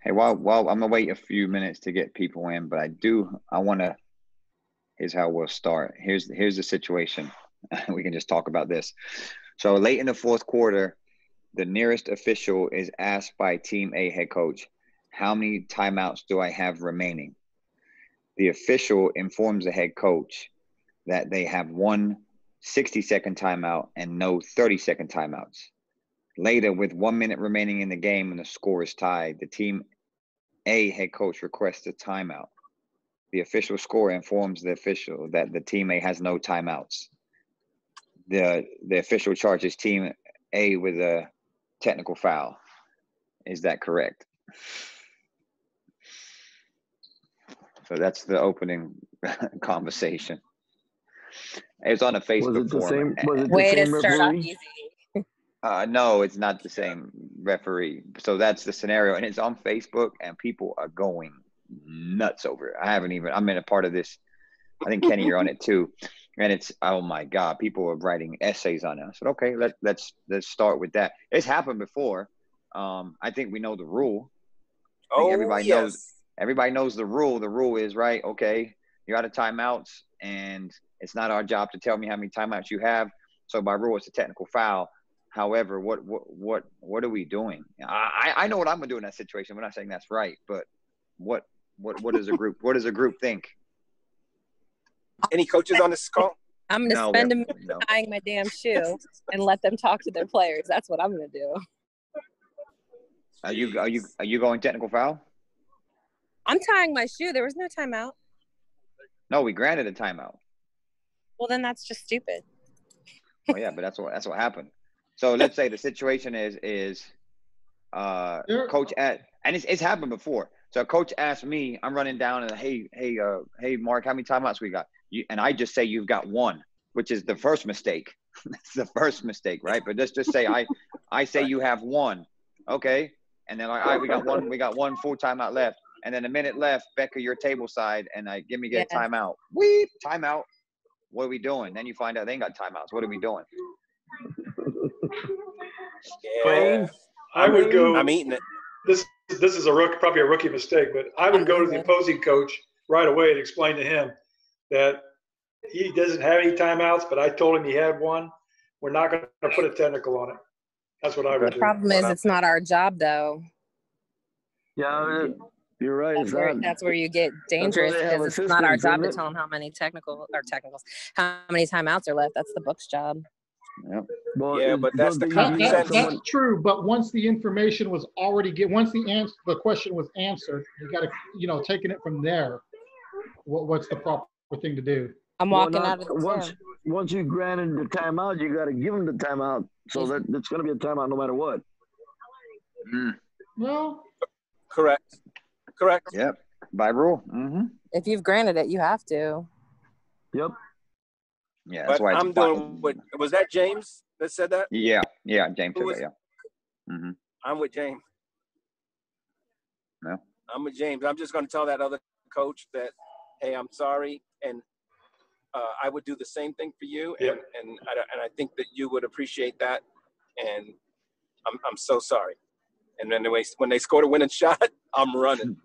Hey, while I'm gonna wait a few minutes to get people in, but I want to. Here's how we'll start. Here's the situation. We can just talk about this. So late in the fourth quarter, the nearest official is asked by Team A head coach, "How many timeouts do I have remaining?" The official informs the head coach that they have one 60-second timeout and no 30-second timeouts. Later, with 1 minute remaining in the game and the score is tied, the Team A head coach requests a timeout. The official scorer informs the official that the Team A has no timeouts. The official charges Team A with a technical foul. Is that correct? So that's the opening conversation. It was on a Facebook forum. Way to start off easy. No, it's not the same referee. So that's the scenario, and it's on Facebook, and people are going nuts over it. I'm in a part of this. I think Kenny, you're on it too, and it's, oh my God, people are writing essays on it. I said, okay, let's start with that. It's happened before. I think we know the rule. Everybody knows the rule. The rule is, right, okay, you're out of timeouts, and it's not our job to tell me how many timeouts you have. So by rule, it's a technical foul. However, what are we doing? I know what I'm gonna do in that situation. We're not saying that's right, but what does a group think? Any coaches on this call? I'm gonna spend a minute tying my damn shoe and let them talk to their players. That's what I'm gonna do. Are you going technical foul? I'm tying my shoe. There was no timeout. No, we granted a timeout. Well, then that's just stupid. Oh yeah, but that's what happened. So let's say the situation is coach and it's happened before. So coach asked me, I'm running down and hey Mark, how many timeouts we got? And I just say you've got one, which is the first mistake. That's the first mistake, right? But let's just say I say you have one, okay? And then all right, we got one full timeout left. And then a minute left, Becca, your table side, and I get a timeout. Timeout. What are we doing? Then you find out they ain't got timeouts. What are we doing? Yeah. I would go. I'm eating it. This is probably a rookie mistake, but I would go to the opposing coach right away and explain to him that he doesn't have any timeouts, but I told him he had one. We're not going to put a technical on it. That's what I would do. The problem is it's not our job, though. Yeah, you're right. That's where you get dangerous, because it's not our job to tell them how many how many timeouts are left. That's the book's job. Yep. But that's that's true. But once the information was already once the question was answered, you got to taking it from there. What's the proper thing to do? I'm walking out of the gym. Once you granted the timeout, you got to give them the timeout. So that it's going to be a timeout no matter what. Well, correct. Yep. By rule. Mm-hmm. If you've granted it, you have to. Yep. Yeah, that's why I'm doing. Was that James that said that? Yeah, James said that. Yeah. Mm-hmm. I'm with James. No. I'm with James. I'm just going to tell that other coach that, hey, I'm sorry, and I would do the same thing for you, and I think that you would appreciate that, and I'm so sorry. And then when they scored a winning shot, I'm running.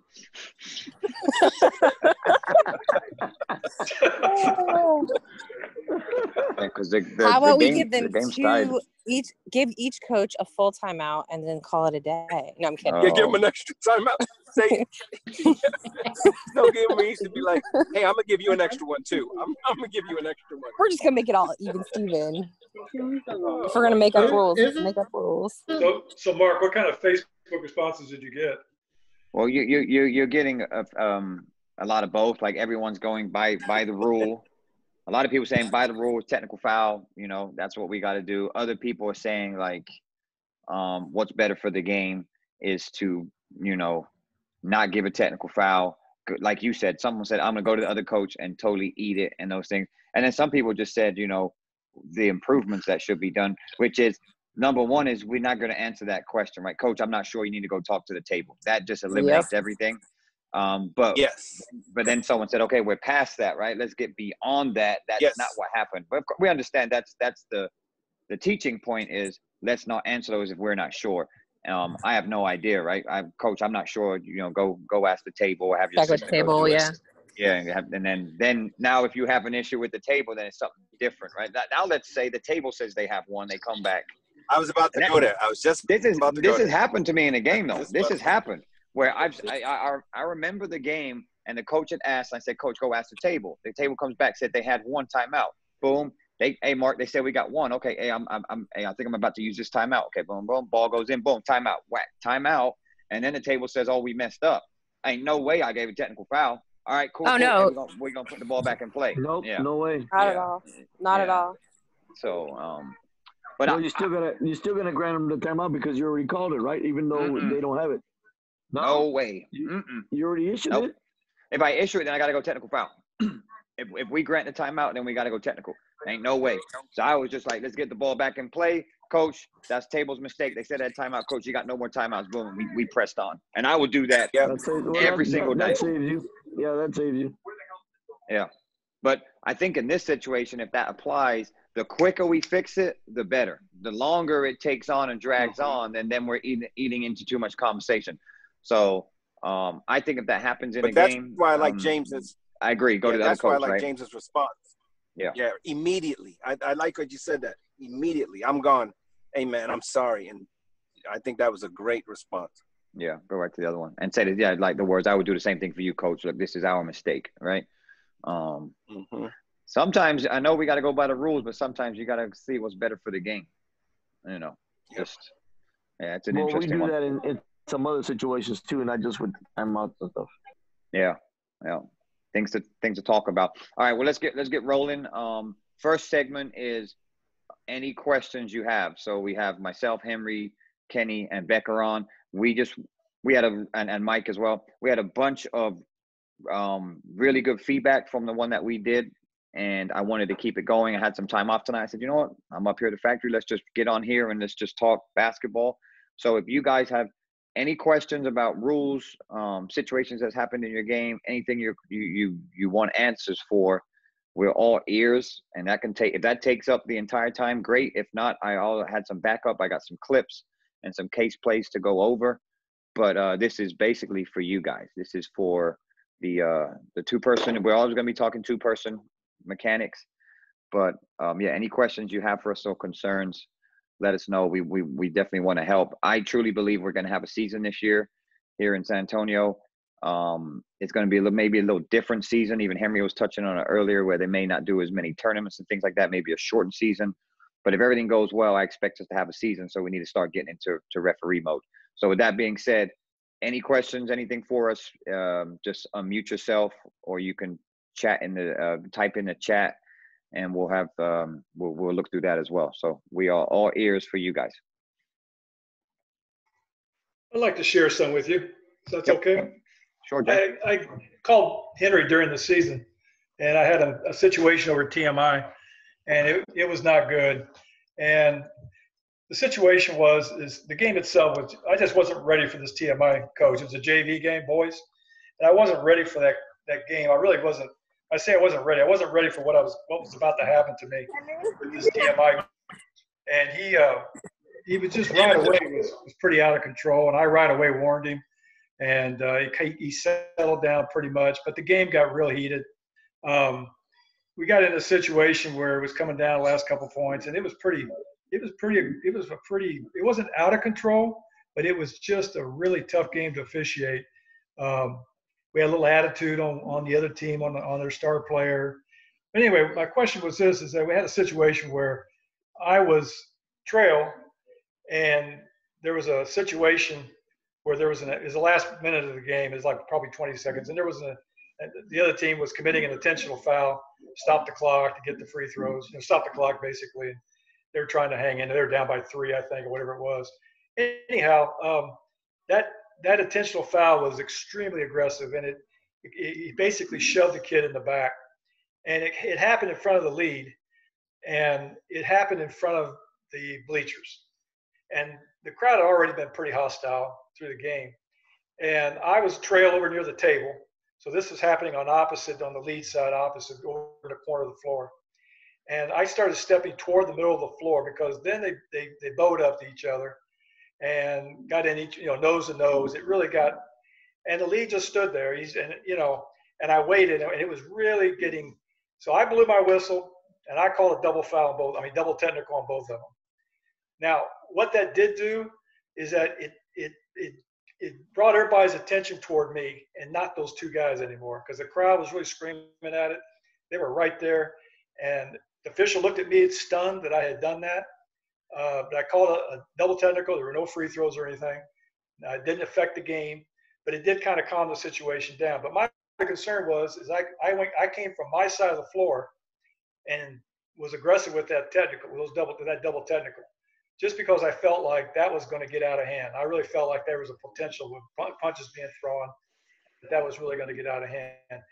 How about we give them two each? Give each coach a full timeout and then call it a day. No, I'm kidding. Yeah, give them an extra timeout. No, give them. He used to be like, "Hey, I'm gonna give you an extra one too. I'm gonna give you an extra one." We're just gonna make it all even, Steven. If we're gonna make up rules, let's make up rules. So Mark, what kind of Facebook responses did you get? Well, you're getting a lot of both. Like everyone's going by the rule. A lot of people saying by the rule, technical foul. That's what we got to do. Other people are saying like, what's better for the game is to not give a technical foul. Like you said, someone said I'm gonna go to the other coach and totally eat it and those things. And then some people just said the improvements that should be done, which is. Number one is we're not going to answer that question, right? Coach, I'm not sure, you need to go talk to the table. That just eliminates everything. But then someone said, okay, we're past that, right? Let's get beyond that. That's not what happened. But we understand that's the teaching point is let's not answer those if we're not sure. I have no idea, right? Coach, I'm not sure. Go ask the table or have your check with table, yeah. Yeah, and then now if you have an issue with the table, then it's something different, right? Now let's say the table says they have one, they come back. I was about to go there. I was just this has happened to me in a game though. This has happened where I remember the game and the coach had asked. I said, Coach, go ask the table. The table comes back, said they had one timeout. Boom. Hey Mark, they said we got one. Okay, hey, I think I'm about to use this timeout. Okay, boom, boom, ball goes in, boom, timeout, whack, timeout, and then the table says, oh, we messed up. Ain't no way I gave a technical foul. All right, cool. Oh, no. Hey, we're gonna put the ball back in play. Nope, yeah. No way. Not at all. Not at all. So, but you're still gonna grant them the timeout because you already called it, right? Even though they don't have it. No way. You already issued it. If I issue it, then I gotta go technical foul. If we grant the timeout, then we gotta go technical. Ain't no way. So I was just like, let's get the ball back in play. Coach, that's table's mistake. They said that timeout. Coach, you got no more timeouts. Boom. We pressed on. And I would do that every single night. That saves you. Yeah, that saves you. Yeah. But I think in this situation, if that applies, the quicker we fix it, the better. The longer it takes on and drags on, then we're eating into too much conversation. So I think if that happens in a game. That's why I like James's. I agree. Go to the other coach, That's why I like right? James's response. Yeah. Yeah, immediately. I like what you said that. Immediately. I'm gone. Hey, man, I'm sorry. And I think that was a great response. Yeah, go right to the other one. And say that, yeah, like the words, I would do the same thing for you, Coach. Look, this is our mistake, right? Sometimes, I know we got to go by the rules, but sometimes you got to see what's better for the game. It's an interesting one. We do that in some other situations too, not just with timeouts and stuff. Yeah. Things to talk about. All right, well, let's get rolling. First segment is any questions you have. So we have myself, Henry, Kenny, and Becker on. We had and Mike as well. We had a bunch of really good feedback from the one that we did, and I wanted to keep it going. I had some time off tonight. I said, you know what? I'm up here at the factory. Let's just get on here and let's just talk basketball. So if you guys have any questions about rules, situations that's happened in your game, anything you want answers for, we're all ears. And that can take, if that takes up the entire time, great. If not, I had some backup. I got some clips and some case plays to go over. But this is basically for you guys. This is for the two-person. We're always going to be talking two-person mechanics. But any questions you have for us or concerns, let us know. We definitely want to help. I truly believe we're going to have a season this year here in San Antonio. It's going to be maybe a little different season. Even Henry was touching on it earlier, where they may not do as many tournaments and things like that, maybe a shortened season. But if everything goes well, I expect us to have a season. So we need to start getting into referee mode. So with that being said, any questions, anything for us, just unmute yourself, or you can chat type in the chat, and we'll have we'll look through that as well. So we are all ears for you guys. I'd like to share some with you, if that's okay. Sure, Jack. I called Henry during the season, and I had a situation over at TMI, and it was not good. And the situation is the game itself was, I just wasn't ready for this TMI coach. It was a JV game, boys, and I wasn't ready for that game. I really wasn't. I say I wasn't ready. I wasn't ready for what was about to happen to me with this TMI. And he was just right away was pretty out of control, and I right away warned him, and he settled down pretty much. But the game got real heated. We got in a situation where it was coming down the last couple points, and it wasn't out of control, but it was just a really tough game to officiate. We had a little attitude on the other team, on their star player. But anyway, my question was this, is that we had a situation where I was trail, and there was a situation where it was the last minute of the game. It was like probably 20 seconds. And the other team was committing an intentional foul, stop the clock to get the free throws, stop the clock basically. And they were trying to hang in. They were down by 3, I think, or whatever it was. Anyhow, that intentional foul was extremely aggressive, and it basically shoved the kid in the back. And it happened in front of the lead, and it happened in front of the bleachers. And the crowd had already been pretty hostile through the game. And I was trail over near the table. So this was happening on the lead side, opposite, over the corner of the floor. And I started stepping toward the middle of the floor, because then they bowed up to each other. and got in each, nose to nose. It really got, and the lead just stood there. And I waited, and it was really getting. So I blew my whistle, and I called a double foul on both. Double technical on both of them. Now, what that did do is that it brought everybody's attention toward me and not those two guys anymore, because the crowd was really screaming at it. They were right there, and the official looked at me stunned that I had done that. But I called a double technical. There were no free throws or anything. It didn't affect the game, but it did kind of calm the situation down. But my concern is I came from my side of the floor and was aggressive with that technical, that double technical, just because I felt like that was going to get out of hand. I really felt like there was a potential with punches being thrown that was really going to get out of hand.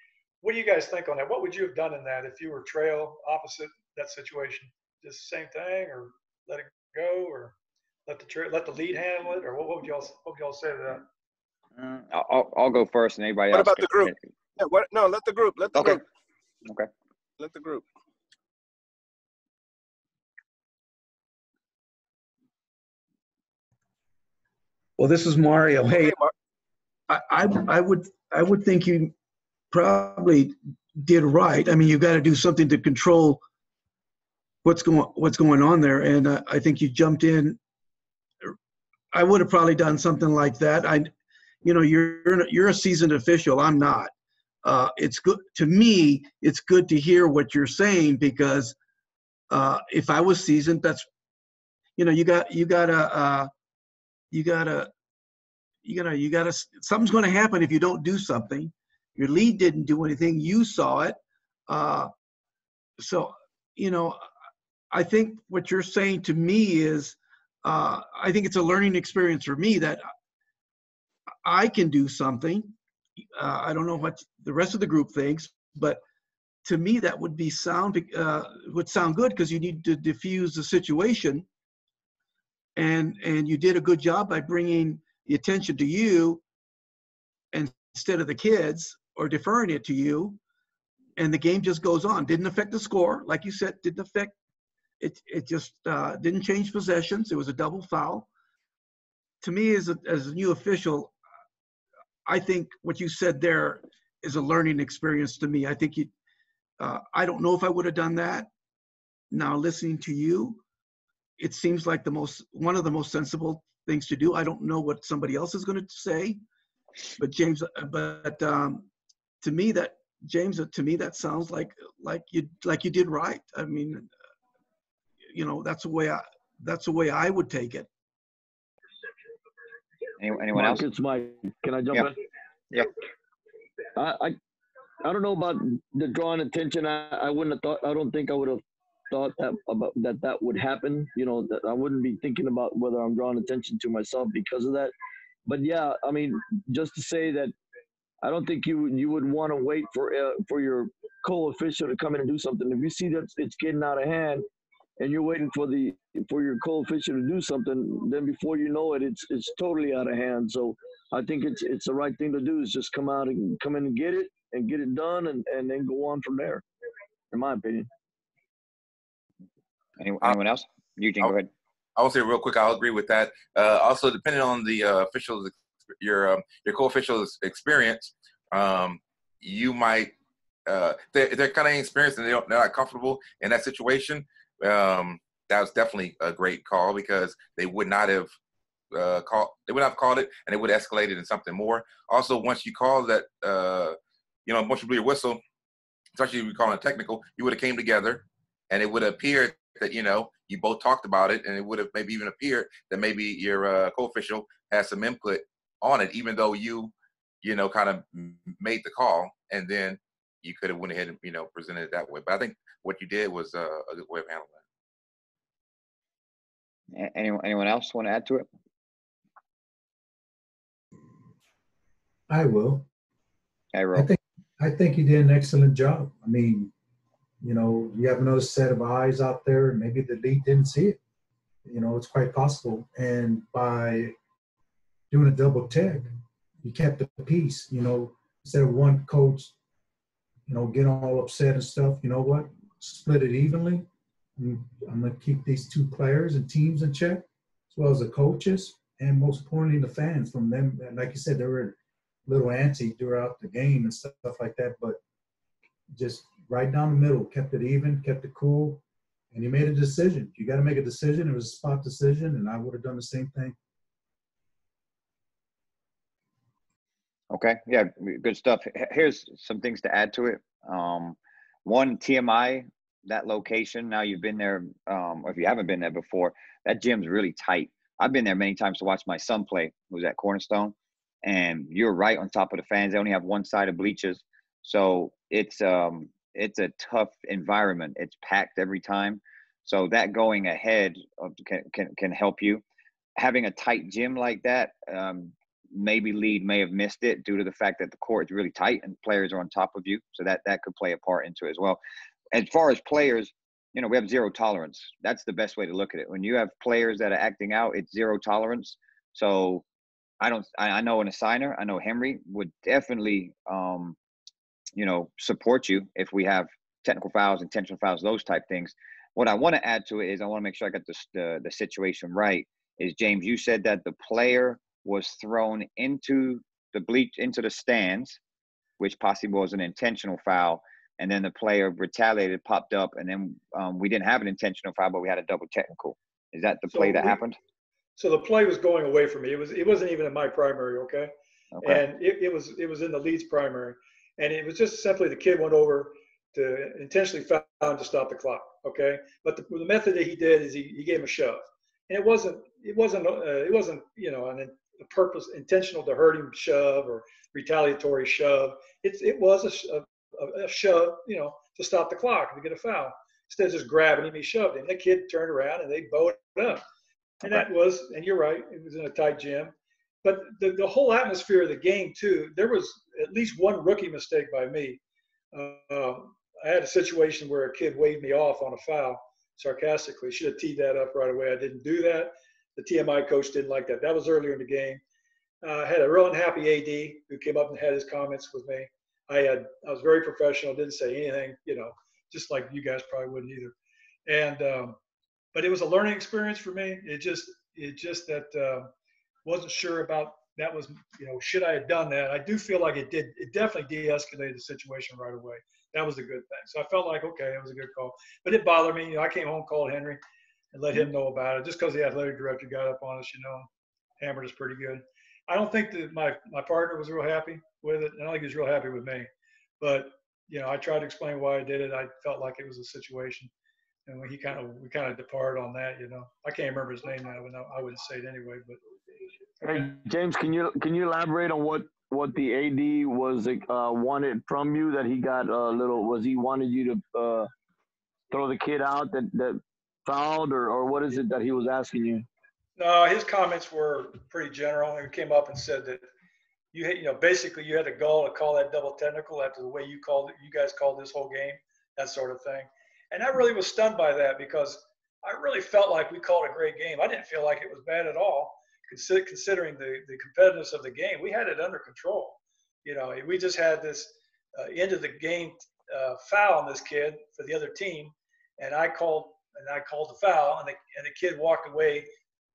What do you guys think on that? What would you have done in that if you were trail opposite that situation? Just the same thing, or let it go, or let the lead handle it, or what would y'all say to that? I'll go first, and anybody else. What about the group? Yeah, no, let the group. Let the group. Okay. Let the group. Well, this is Mario. Hey, I would think you probably did right. You got to do something to control what's going on there, and I think you jumped in. I would have probably done something like that. You're a seasoned official. I'm not. It's good to me. It's good to hear what you're saying, because if I was seasoned, that's you gotta something's going to happen if you don't do something. Your lead didn't do anything. You saw it. So I think what you're saying to me is, I think it's a learning experience for me that I can do something. I don't know what the rest of the group thinks, but to me that would sound good, because you need to diffuse the situation. And you did a good job by bringing the attention to you instead of the kids, or deferring it to you. And the game just goes on. Didn't affect the score. Like you said, didn't affect it. It just didn't change possessions. It was a double foul. To me, as a new official, I think what you said there is a learning experience to me. I think I don't know if I would have done that. Now, listening to you, it seems like one of the most sensible things to do. I don't know what somebody else is going to say, but James, to me that sounds like you did right. That's the way I would take it. Anyone else? It's Mike. Can I jump in? Yeah. I don't know about the drawing attention. I wouldn't have thought. I don't think I would have thought that would happen. That I wouldn't be thinking about whether I'm drawing attention to myself because of that. But yeah, just to say that I don't think you would want to wait for your co-official to come in and do something. If you see that it's getting out of hand, and you're waiting for your co-official to do something, then before you know it, it's totally out of hand. So I think it's the right thing to do, is just come in and get it done, and then go on from there, in my opinion. Anyone else? Eugene, go ahead. I will say real quick, I'll agree with that. Also, depending on the officials, your co-official's experience, you might they're kind of inexperienced and they're not comfortable in that situation. That was definitely a great call, because they would not have called it, and it would have escalated in something more. Also, once you call that, once you blew your whistle, especially if you call it technical, you would have came together, and it would have appeared that you both talked about it, and it would have maybe even appeared that maybe your co-official has some input on it, even though you kind of made the call, and then you could have went ahead and presented it that way. But I think what you did was a good way of handling it. Anyone else want to add to it? I will. Hey, Ro. I think you did an excellent job. You have another set of eyes out there, and maybe the league didn't see it. It's quite possible. And by doing a double tag, you kept the peace. Instead of one coach, getting all upset and stuff. You know what? Split it evenly. I'm going to keep these two players and teams in check, as well as the coaches, and most importantly, the fans from them. Like you said, they were a little antsy throughout the game and stuff like that, but just right down the middle, kept it even, kept it cool, and he made a decision. You got to make a decision. It was a spot decision, and I would have done the same thing. Okay, yeah, good stuff. Here's some things to add to it. One, TMI, that location, now you've been there, or if you haven't been there before, that gym's really tight. I've been there many times to watch my son play, who's at Cornerstone, and you're right on top of the fans. They only have one side of bleachers. So it's a tough environment. It's packed every time. So that going ahead can help you. Having a tight gym like that, maybe Lead may have missed it due to the fact that the court is really tight and players are on top of you. So that could play a part into it as well. As far as players, we have zero tolerance. That's the best way to look at it. When you have players that are acting out, it's zero tolerance. So I know an assigner, I know Henry would definitely, support you if we have technical fouls, intentional fouls, those type things. What I want to add to it is I want to make sure I got the situation right. Is James, you said that the player was thrown into the stands, which possibly was an intentional foul, and then the player retaliated, popped up, and then we didn't have an intentional foul, but we had a double technical. Is that the play that happened? So the play was going away from me. It wasn't even in my primary, okay? And it was in the Leeds primary, and it was just simply the kid went over to intentionally foul him to stop the clock, okay? But the method that he did is he gave him a shove, and it wasn't a purpose intentional to hurt him shove or retaliatory shove. It was a shove, to stop the clock to get a foul. Instead of just grabbing him, he shoved him. That kid turned around and they bowed it up. And and you're right, it was in a tight gym. But the whole atmosphere of the game, too, there was at least one rookie mistake by me. I had a situation where a kid waved me off on a foul sarcastically. Should have teed that up right away. I didn't do that. The TMI coach didn't like that. That was earlier in the game. I had a real unhappy AD who came up and had his comments with me. I was very professional, didn't say anything, just like you guys probably wouldn't either. And but it was a learning experience for me. It just that wasn't sure about that was, should I have done that? I do feel like it definitely de-escalated the situation right away. That was a good thing. So I felt like, okay, it was a good call. But it bothered me. I came home, called Henry, and let him know about it just because the athletic director got up on us, hammered us pretty good. I don't think that my partner was real happy with it. I don't think he was real happy with me. But, I tried to explain why I did it. I felt like it was a situation. And we kind of departed on that, I can't remember his name now, but I wouldn't say it anyway. But hey, James, can you elaborate on what the AD was wanted from you? That he got was he wanted you to throw the kid out that fouled, or what is it that he was asking you? No, his comments were pretty general. He came up and said that basically you had the gall to call that double technical after the way you guys called this whole game, that sort of thing. And I really was stunned by that because I really felt like we called a great game. I didn't feel like it was bad at all, considering the competitiveness of the game. We had it under control. We just had this end of the game foul on this kid for the other team, and I called the foul, and the kid walked away,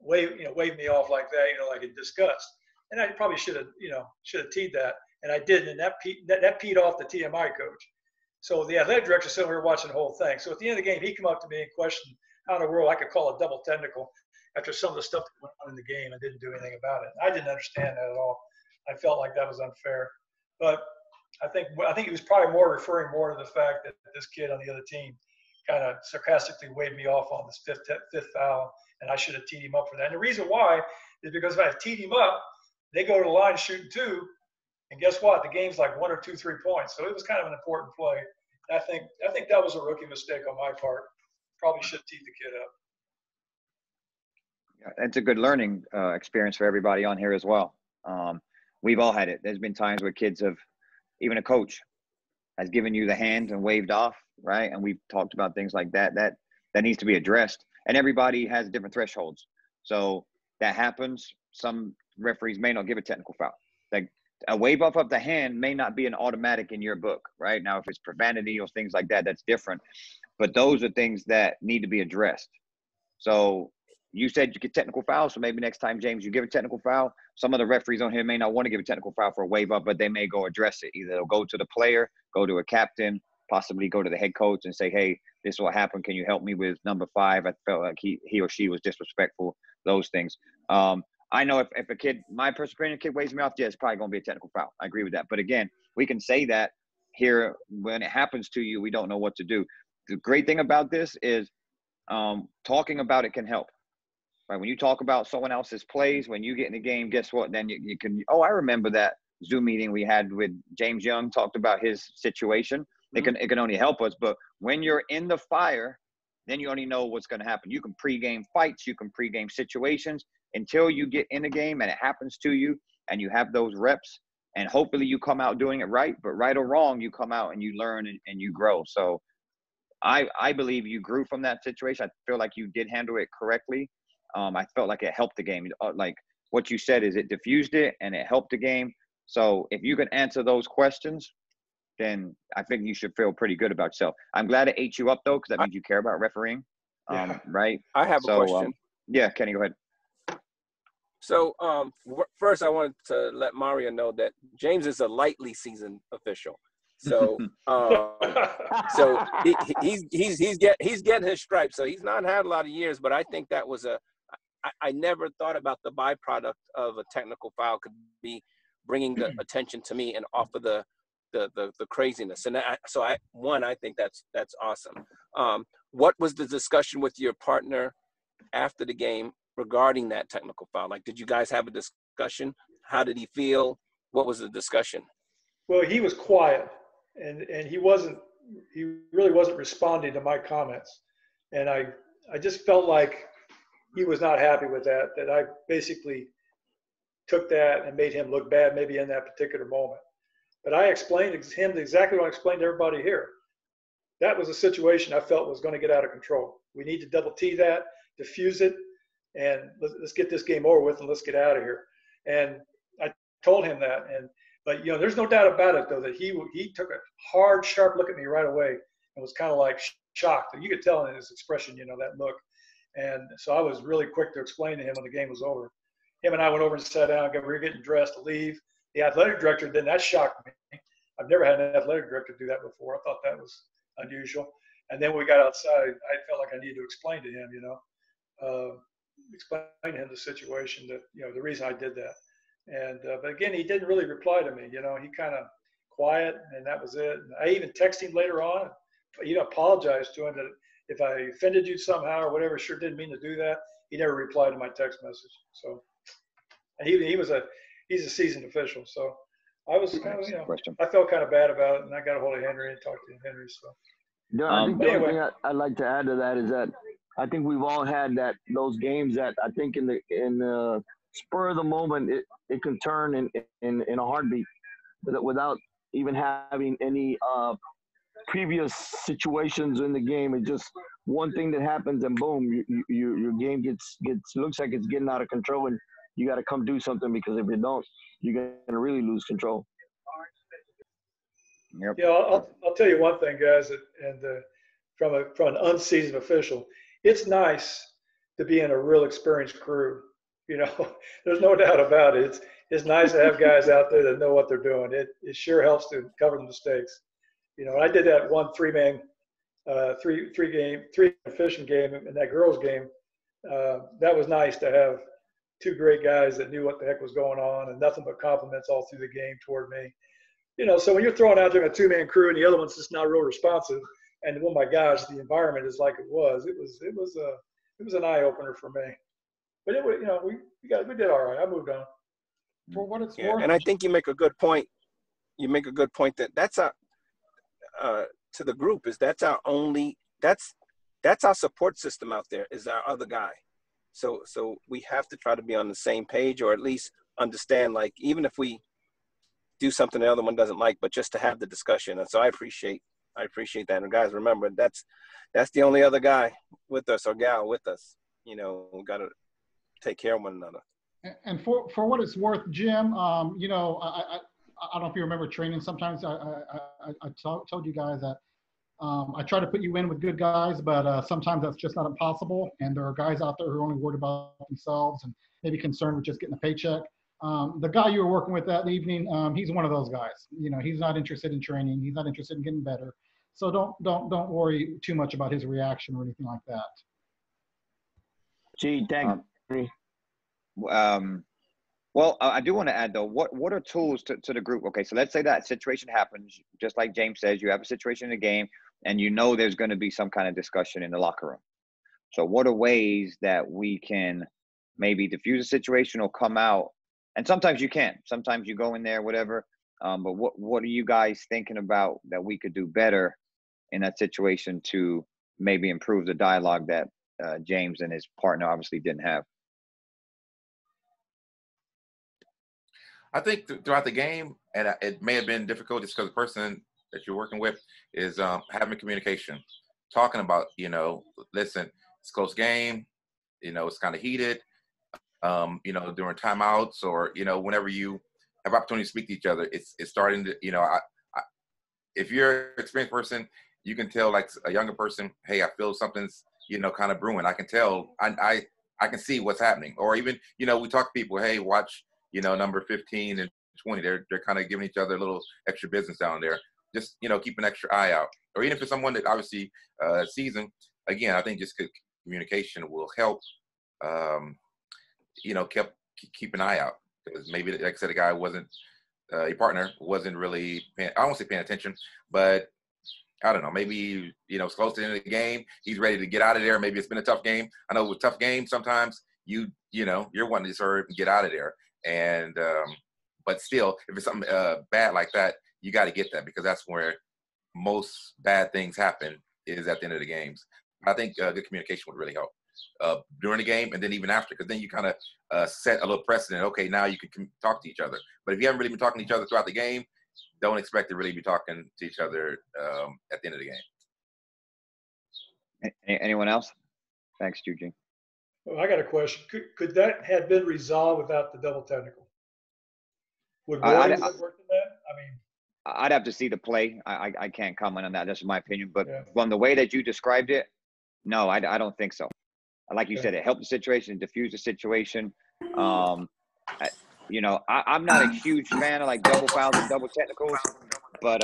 waved me off like that, like in disgust. And I probably should have teed that, and I didn't, and that peed off the TMI coach. So the athletic director said we were watching the whole thing. So at the end of the game, he came up to me and questioned how in the world I could call a double technical after some of the stuff that went on in the game and didn't do anything about it. I didn't understand that at all. I felt like that was unfair. But I think he was probably referring more to the fact that this kid on the other team kind of sarcastically waved me off on this fifth foul, and I should have teed him up for that. And the reason why is because if I had teed him up, they go to the line shooting 2, and guess what? The game's like 1 or 2, 3 points. So it was kind of an important play. And I think that was a rookie mistake on my part. Probably should have teed the kid up. Yeah, it's a good learning experience for everybody on here as well. We've all had it. There's been times where kids have, even a coach has given you the hand and waved off, right? And we've talked about things like that. That needs to be addressed. And everybody has different thresholds. So that happens. Some referees may not give a technical foul. Like a wave off of the hand may not be an automatic in your book, right? Now, if it's profanity or things like that, that's different. But those are things that need to be addressed. So, you said you get technical foul, so maybe next time, James, you give a technical foul. Some of the referees on here may not want to give a technical foul for a waive up, but they may go address it. Either they'll go to the player, go to a captain, possibly go to the head coach and say, hey, this is what happened. Can you help me with number 5? I felt like he or she was disrespectful, those things. I know if a kid, my personal opinion, kid waves me off, yeah, it's probably going to be a technical foul. I agree with that. But again, we can say that here when it happens to you, we don't know what to do. The great thing about this is talking about it can help. Right? When you talk about someone else's plays, when you get in the game, guess what? Then you can, oh, I remember that Zoom meeting we had with James Young, talked about his situation. Mm-hmm. It can only help us. But when you're in the fire, then you only know what's going to happen. You can pregame fights, you can pregame situations until you get in the game and it happens to you and you have those reps and hopefully you come out doing it right. But right or wrong, you come out and you learn and you grow. So I believe you grew from that situation. I feel like you did handle it correctly. I felt like it helped the game. Like what you said is it diffused it and it helped the game. So if you can answer those questions, then I think you should feel pretty good about yourself. I'm glad it ate you up though, because that means you care about refereeing, right? I have a question. Yeah, Kenny, go ahead. So first, I wanted to let Mario know that James is a lightly seasoned official. So so he's getting his stripes. So he's not had a lot of years, but I think that was I never thought about the byproduct of a technical foul could be bringing the attention to me and off of the craziness. And I think that's awesome. What was the discussion with your partner after the game regarding that technical foul? Like, did you guys have a discussion? How did he feel? What was the discussion? Well, he was quiet and he really wasn't responding to my comments. And I just felt like he was not happy with that I basically took that and made him look bad maybe in that particular moment. But I explained to him exactly what I explained to everybody here. That was a situation I felt was going to get out of control. We need to double T that, diffuse it, and let's get this game over with and let's get out of here. And I told him that. But there's no doubt about it though that he took a hard, sharp look at me right away and was kind of like shocked. And you could tell in his expression, that look. And so I was really quick to explain to him when the game was over. Him and I went over and sat down. We were getting dressed to leave. The athletic director, then that shocked me. I've never had an athletic director do that before. I thought that was unusual. And then we got outside. I felt like I needed to explain to him, explain to him the situation that, the reason I did that. And, but again, he didn't really reply to me. He kind of quiet and that was it. And I even texted him later on, apologized to him that if I offended you somehow or whatever, sure didn't mean to do that. He never replied to my text message. So and he's a seasoned official. So I was kind of, I felt kind of bad about it, and I got a hold of Henry and talked to Henry. So yeah, I think the only thing I'd like to add to that is that I think we've all had those games that I think in the spur of the moment it can turn in a heartbeat without even having any previous situations in the game. It's just one thing that happens and boom, your game gets looks like it's getting out of control, and you got to come do something, because if you don't, you're going to really lose control. Yep. Yeah, I'll tell you one thing, guys, and from an unseasoned official, it's nice to be in a real experienced crew. There's no doubt about it. It's nice to have guys out there that know what they're doing. It sure helps to cover the mistakes. I did that one three efficient game in that girls game. That was nice to have two great guys that knew what the heck was going on and nothing but compliments all through the game toward me. So when you're throwing out there a 2-man crew and the other one's just not real responsive, and oh my gosh, the environment is like it was an eye opener for me. But we did all right. I moved on. For what it's worth. And I think you make a good point. You make a good point that's our to the group is that's our support system out there is our other guy. So we have to try to be on the same page, or at least understand, like, even if we do something the other one doesn't like, but just to have the discussion. And so I appreciate that. And guys, remember, that's the only other guy with us or gal with us. We got to take care of one another. And for what it's worth, Jim, I don't know if you remember training. Sometimes I told you guys that I try to put you in with good guys, but sometimes that's just not impossible. And there are guys out there who are only worried about themselves and maybe concerned with just getting a paycheck. The guy you were working with that evening, he's one of those guys. You know, he's not interested in training. He's not interested in getting better. So don't worry too much about his reaction or anything like that. Gee, thank you. Well, I do want to add though, what are tools to the group? Okay, so let's say that situation happens, just like James says, you have a situation in the game and you know there's going to be some kind of discussion in the locker room. So what are ways that we can maybe diffuse a situation or come out? And sometimes you can't. Sometimes you go in there, whatever. But what are you guys thinking about that we could do better in that situation to maybe improve the dialogue that James and his partner obviously didn't have? I think throughout the game, and it may have been difficult just because the person that you're working with is having communication, talking about, you know, listen, it's a close game, you know, it's kind of heated, you know, during timeouts or, you know, whenever you have opportunity to speak to each other, it's starting to, you know, if you're an experienced person, you can tell like a younger person, hey, I feel something's, you know, kind of brewing. I can tell, I can see what's happening. Or even, you know, we talk to people, hey, watch, you know, number 15 and 20, they're kind of giving each other a little extra business down there. Just, you know, keep an extra eye out. Or even if it's someone that obviously seasoned, again, I think just good communication will help, you know, keep an eye out. Because maybe, like I said, the guy wasn't, your partner wasn't really, I won't say paying attention, but I don't know, maybe, you know, it's close to the end of the game. He's ready to get out of there. Maybe it's been a tough game. I know with tough games, sometimes you know, you're wanting to serve and get out of there. And, but still, if it's something bad like that, you got to get that because that's where most bad things happen is at the end of the games. I think good communication would really help during the game and then even after, because then you kind of set a little precedent. Okay, now you can talk to each other. But if you haven't really been talking to each other throughout the game, don't expect to really be talking to each other at the end of the game. Anyone else? Thanks, Eugene. Well, I got a question. Could that have been resolved without the double technical? Would Williams have worked in that? I mean, I'd have to see the play. I can't comment on that. That's my opinion. But from the way that you described it, no, I don't think so. Like you said, it helped the situation, diffused the situation. You know, I'm not a huge fan of like double fouls and double technicals, but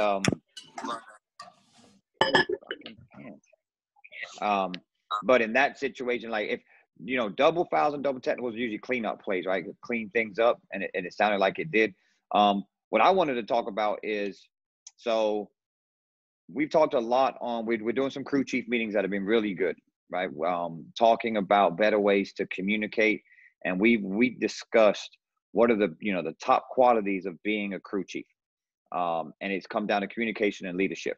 but in that situation, like if, you know, double fouls and double technicals usually clean up plays, right? Clean things up, and it sounded like it did. What I wanted to talk about is, so we've talked a lot on, we're doing some crew chief meetings that have been really good, right? Talking about better ways to communicate, and we discussed what are the, you know, the top qualities of being a crew chief, and it's come down to communication and leadership.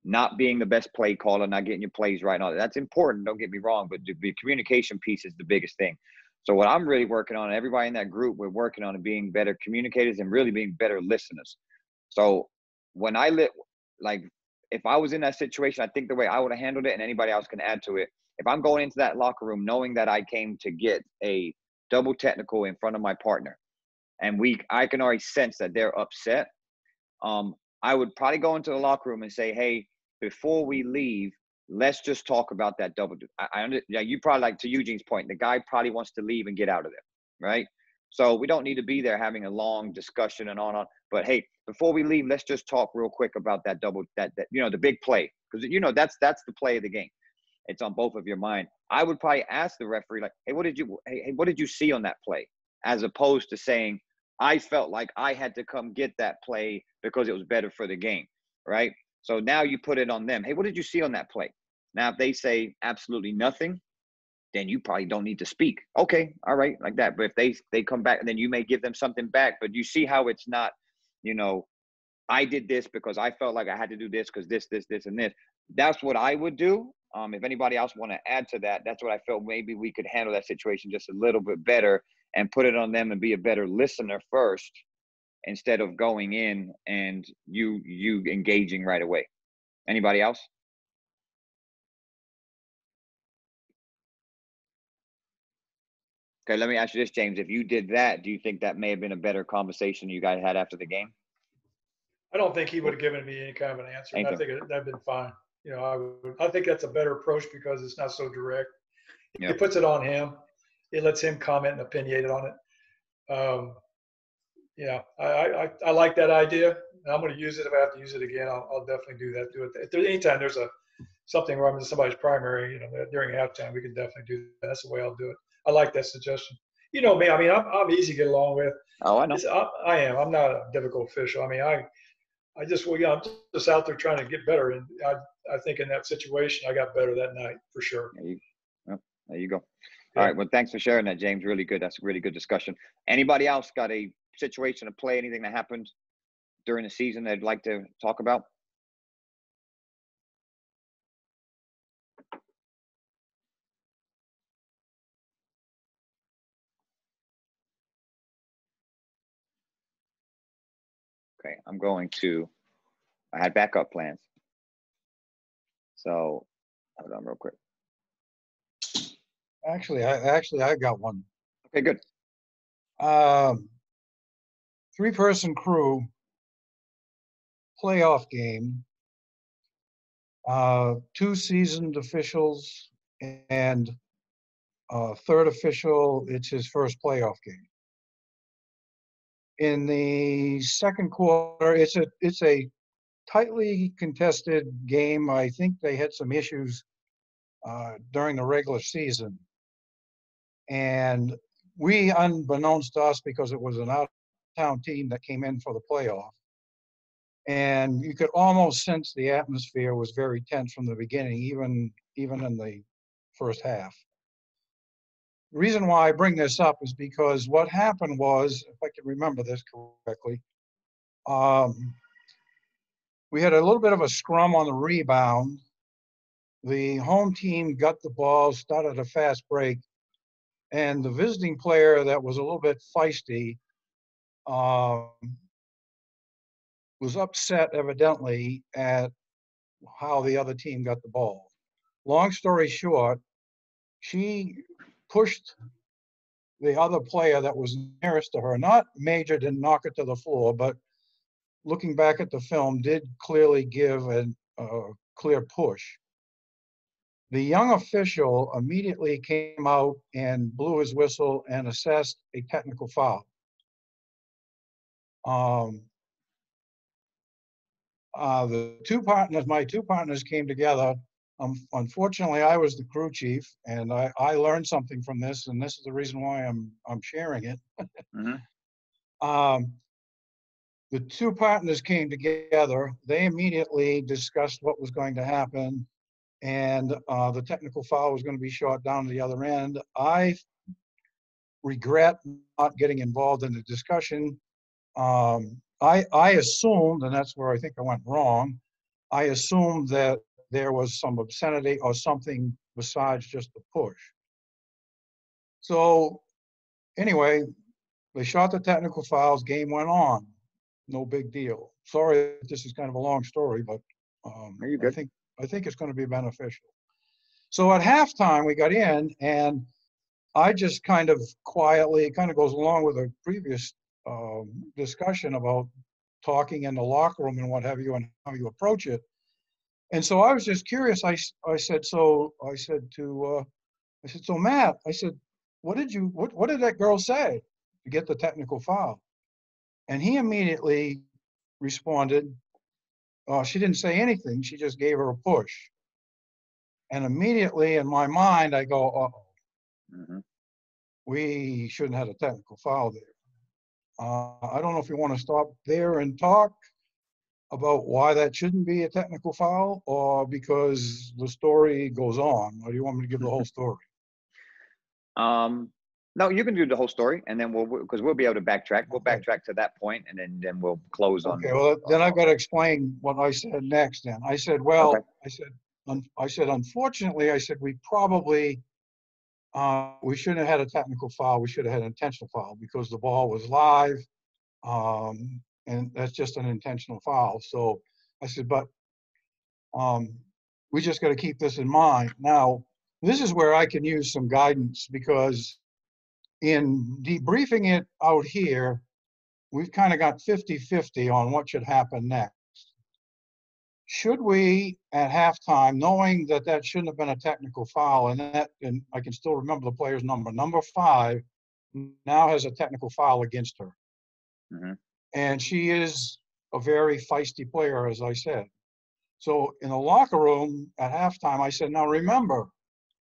Not being the best play caller, not getting your plays right, and all that. That's important, don't get me wrong, but the communication piece is the biggest thing. So what I'm really working on, everybody in that group, we're working on being better communicators and really being better listeners. So when like if I was in that situation, I think the way I would have handled it, and anybody else can add to it, if I'm going into that locker room knowing that I came to get a double technical in front of my partner, and I can already sense that they're upset, I would probably go into the locker room and say, hey, before we leave, let's just talk about that double. Yeah, you probably, like to Eugene's point, the guy probably wants to leave and get out of there, right? So we don't need to be there having a long discussion and on. But hey, before we leave, let's just talk real quick about that double, that you know, the big play, because you know that's the play of the game. It's on both of your mind. I would probably ask the referee, like, hey, what did you see on that play, as opposed to saying, I felt like I had to come get that play because it was better for the game, right? So now you put it on them. Hey, what did you see on that play? Now, if they say absolutely nothing, then you probably don't need to speak. Okay, all right, like that. But if they come back, and then you may give them something back, but you see how it's not, you know, I did this because I felt like I had to do this because this, and this. That's what I would do. If anybody else want to add to that, that's what I felt maybe we could handle that situation just a little bit better and put it on them and be a better listener first, instead of going in and you engaging right away. Anybody else? Okay, let me ask you this, James. If you did that, do you think that may have been a better conversation you guys had after the game? I don't think he would have given me any kind of an answer. I think that'd been fine. You know, I think that's a better approach because it's not so direct. Yep. It puts it on him. It lets him comment and opinionate on it. Yeah, I like that idea. And I'm going to use it. If I have to use it again, I'll definitely do that. Do it. If there's anytime there's something where I'm in somebody's primary, you know, during halftime, we can definitely do that. That's the way I'll do it. I like that suggestion. You know me. I mean, I'm easy to get along with. Oh, I know. I am. I'm not a difficult official. I mean, I'm just out there trying to get better. And I think in that situation, I got better that night for sure. There you go. All right. Well, thanks for sharing that, James. Really good. That's a really good discussion. Anybody else got a situation, a play, anything that happened during the season they'd like to talk about? Okay, I had backup plans. So hold on real quick. Actually, I got one. Okay, good. 3-person crew playoff game. 2 seasoned officials and third official. It's his first playoff game. In the second quarter, it's a tightly contested game. I think they had some issues during the regular season. And we, unbeknownst to us, because it was an out-of-town team that came in for the playoff, and you could almost sense the atmosphere was very tense from the beginning, even in the first half. The reason why I bring this up is because what happened was, if I can remember this correctly, we had a little bit of a scrum on the rebound. The home team got the ball, started a fast break, and the visiting player that was a little bit feisty was upset, evidently, at how the other team got the ball. Long story short, she pushed the other player that was nearest to her, not major, didn't knock it to the floor, but looking back at the film, did clearly give a clear push. The young official immediately came out and blew his whistle and assessed a technical foul. My two partners came together. Unfortunately, I was the crew chief, and I learned something from this, and this is the reason why I'm sharing it. The two partners came together. They immediately discussed what was going to happen, and the technical foul was going to be shot down to the other end. I regret not getting involved in the discussion. I assumed, and that's where I think I went wrong, I assumed that there was some obscenity or something besides just the push. So anyway, they shot the technical fouls, game went on. No big deal. Sorry, this is kind of a long story, but I think it's going to be beneficial. So at halftime, we got in, and I just kind of quietly, it kind of goes along with a previous discussion about talking in the locker room and what have you, and how you approach it. And so I was just curious. I said, so Matt, I said, what did that girl say to get the technical foul? And he immediately responded, she didn't say anything. She just gave her a push. And immediately in my mind, I go, uh-oh, we shouldn't have a technical foul there. I don't know if you want to stop there and talk about why that shouldn't be a technical foul, or because the story goes on, or do you want me to give the whole story? No, you can do the whole story, and then because we'll be able to backtrack. We'll backtrack to that point, and then we'll close on. Okay. Well, then I've got to explain what I said next. Then I said, well, okay. I said, unfortunately, I said we probably we shouldn't have had a technical foul. We should have had an intentional foul because the ball was live, and that's just an intentional foul. So I said, but we just got to keep this in mind. Now, this is where I can use some guidance, because in debriefing it out here, we've kind of got 50-50 on what should happen next. should we at halftime, knowing that that shouldn't have been a technical foul, and I can still remember the player's number 5 now has a technical foul against her. Mm-hmm. And she is a very feisty player, as I said. So in the locker room at halftime, I said, now remember,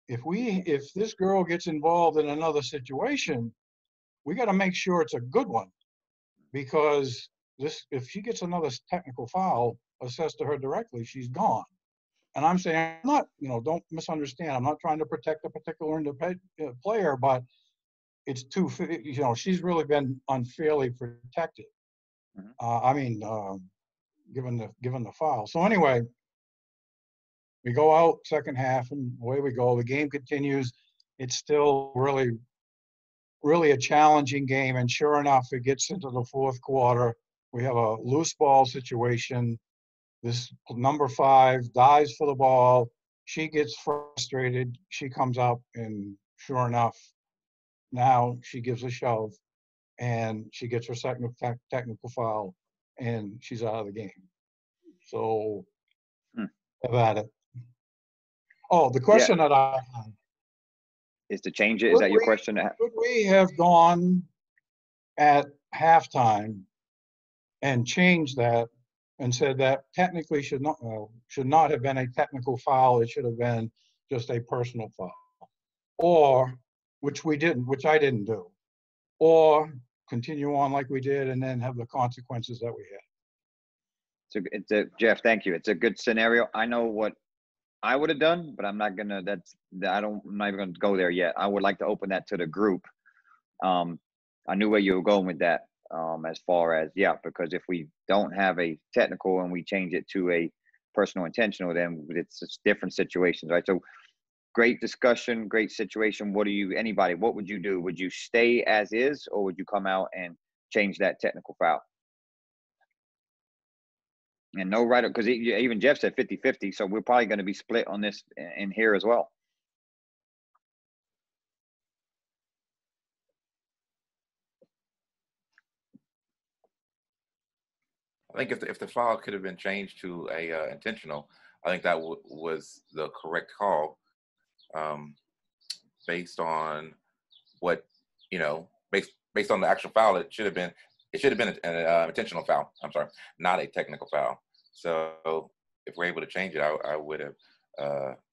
if this girl gets involved in another situation, we got to make sure it's a good one, because if she gets another technical foul assessed to her directly, she's gone. And I'm saying, I'm not, don't misunderstand. I'm not trying to protect a particular player, but it's too, she's really been unfairly protected. Mm-hmm. Given the foul. So anyway, we go out second half and away we go. The game continues. It's still really, really a challenging game. And sure enough, it gets into the fourth quarter. We have a loose ball situation. This number 5 dives for the ball. She gets frustrated. She comes up, and sure enough, now she gives a shove, and she gets her second technical foul, and she's out of the game. So, have at it. Oh, the question that I have is to change it. Is that your question? Could we have gone at halftime and changed that and said that technically should not have been a technical foul? It should have been just a personal foul, or which I didn't do, or continue on like we did and then have the consequences that we had. Jeff, thank you. It's a good scenario. I know what I would have done, but I'm not gonna. I'm not even gonna go there yet. I would like to open that to the group. I knew where you were going with that. As far as because if we don't have a technical and we change it to a personal intentional, then it's different situations, right? So, great discussion, great situation. What would you do? Would you stay as is, or would you come out and change that technical foul? And no right, because even Jeff said 50-50, so we're probably going to be split on this in here as well. I think if the foul could have been changed to a intentional, I think that was the correct call, based on what based on the actual foul. It should have been an intentional foul. I'm sorry, not a technical foul. So if we're able to change it, I would have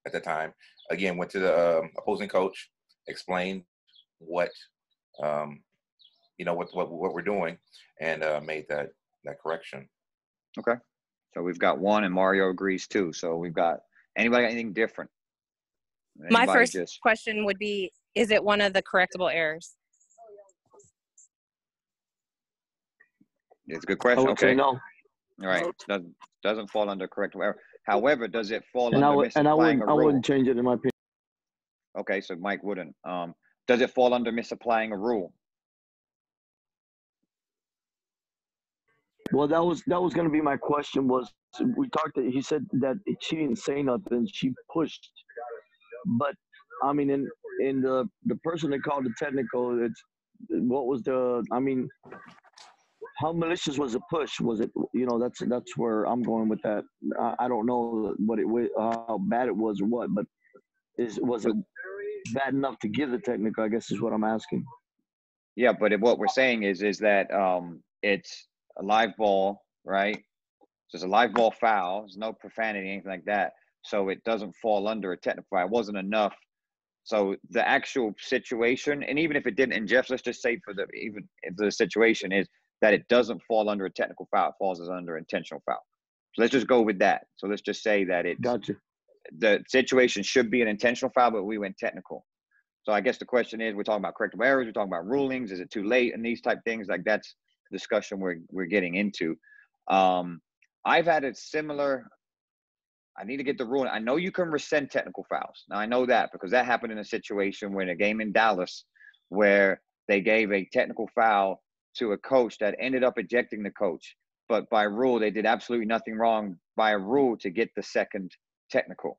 at that time again went to the opposing coach, explained what what we're doing, and made that correction. Okay, so we've got one, and Mario agrees too. So we've got anybody got anything different? My first question would be: is it one of the correctable errors? It's a good question. Okay, no. All right, doesn't fall under correctable error. However, does it fall under misapplying a rule? I wouldn't change it in my opinion. Okay, so Mike wouldn't. Does it fall under misapplying a rule? Well, that was going to be my question. He said that she didn't say nothing. She pushed, but I mean, in the person that called the technical, how malicious was the push? Was it, that's where I'm going with that. I don't know how bad it was or what, but was it bad enough to give the technical? I guess is what I'm asking. Yeah, but what we're saying is that it's a live ball, right? So it's a live ball foul. There's no profanity, anything like that. So it doesn't fall under a technical foul. It wasn't enough. So the actual situation, and even if it didn't, and Jeff, let's just say even if the situation is that it doesn't fall under a technical foul, it falls under intentional foul. So let's just go with that. So let's just say that the situation should be an intentional foul, but we went technical. So I guess the question is, we're talking about corrective errors, we're talking about rulings, is it too late, and these type things, like that's the discussion we're getting into. I've had a similar, I need to get the ruling. I know you can rescind technical fouls. Now I know that because that happened in a situation where in a game in Dallas where they gave a technical foul to a coach that ended up ejecting the coach. But by rule, they did absolutely nothing wrong by a rule to get the second technical.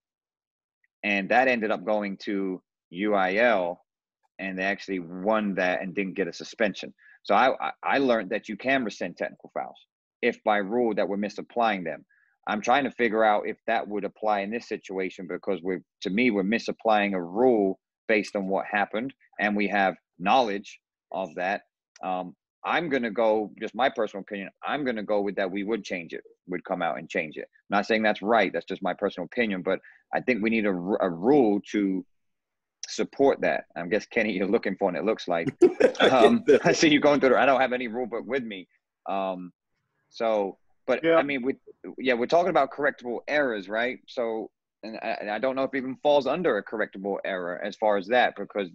And that ended up going to UIL, and they actually won that and didn't get a suspension. So I learned that you can rescind technical fouls if by rule that we're misapplying them. I'm trying to figure out if that would apply in this situation, because to me, we're misapplying a rule based on what happened, and we have knowledge of that. I'm going to go, just my personal opinion, I'm going to go with that we would change it, would come out and change it. I'm not saying that's right. That's just my personal opinion, but I think we need a rule to support that. I guess, Kenny, you're looking for, and it looks like. I see you going through I don't have any rule book with me. But yeah. I mean, we're talking about correctable errors, right? So, and I don't know if it even falls under a correctable error as far as that, because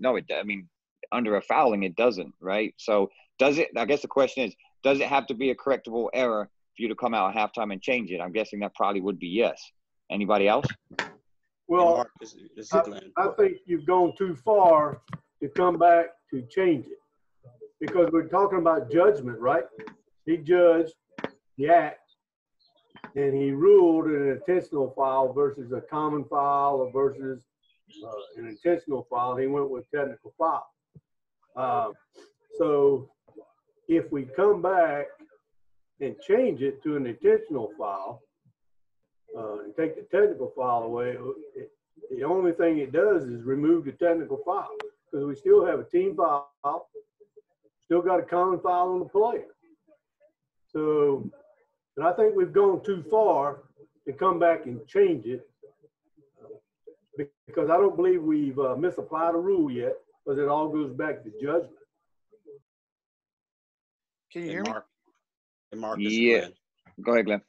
under a fouling, it doesn't, right? So does it, I guess the question is, does it have to be a correctable error for you to come out at halftime and change it? I'm guessing that probably would be yes. Anybody else? Well, I think you've gone too far to come back to change it, because we're talking about judgment, right? He judged the act, and he ruled an intentional foul versus a common foul or versus an intentional foul. He went with technical foul. So if we come back and change it to an intentional foul and take the technical foul away, the only thing it does is remove the technical foul, because we still have a team foul, still got a common foul on the player. So, and I think we've gone too far to come back and change it, because I don't believe we've misapplied a rule yet, because it all goes back to judgment. Can you hear me? Mark, yeah. Go ahead, Glenn.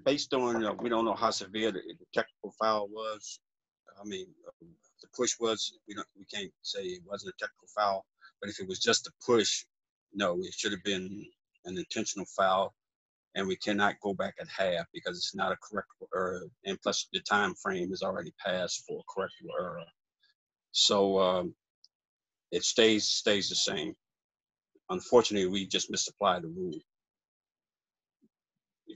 Based on, we don't know how severe the technical foul was. I mean, the push was, we can't say it wasn't a technical foul, but if it was just a push, no, it should have been an intentional foul, and we cannot go back at half because it's not a correctable error, and plus the time frame is already passed for a correctable error. So it stays the same. Unfortunately, we just misapplied the rule.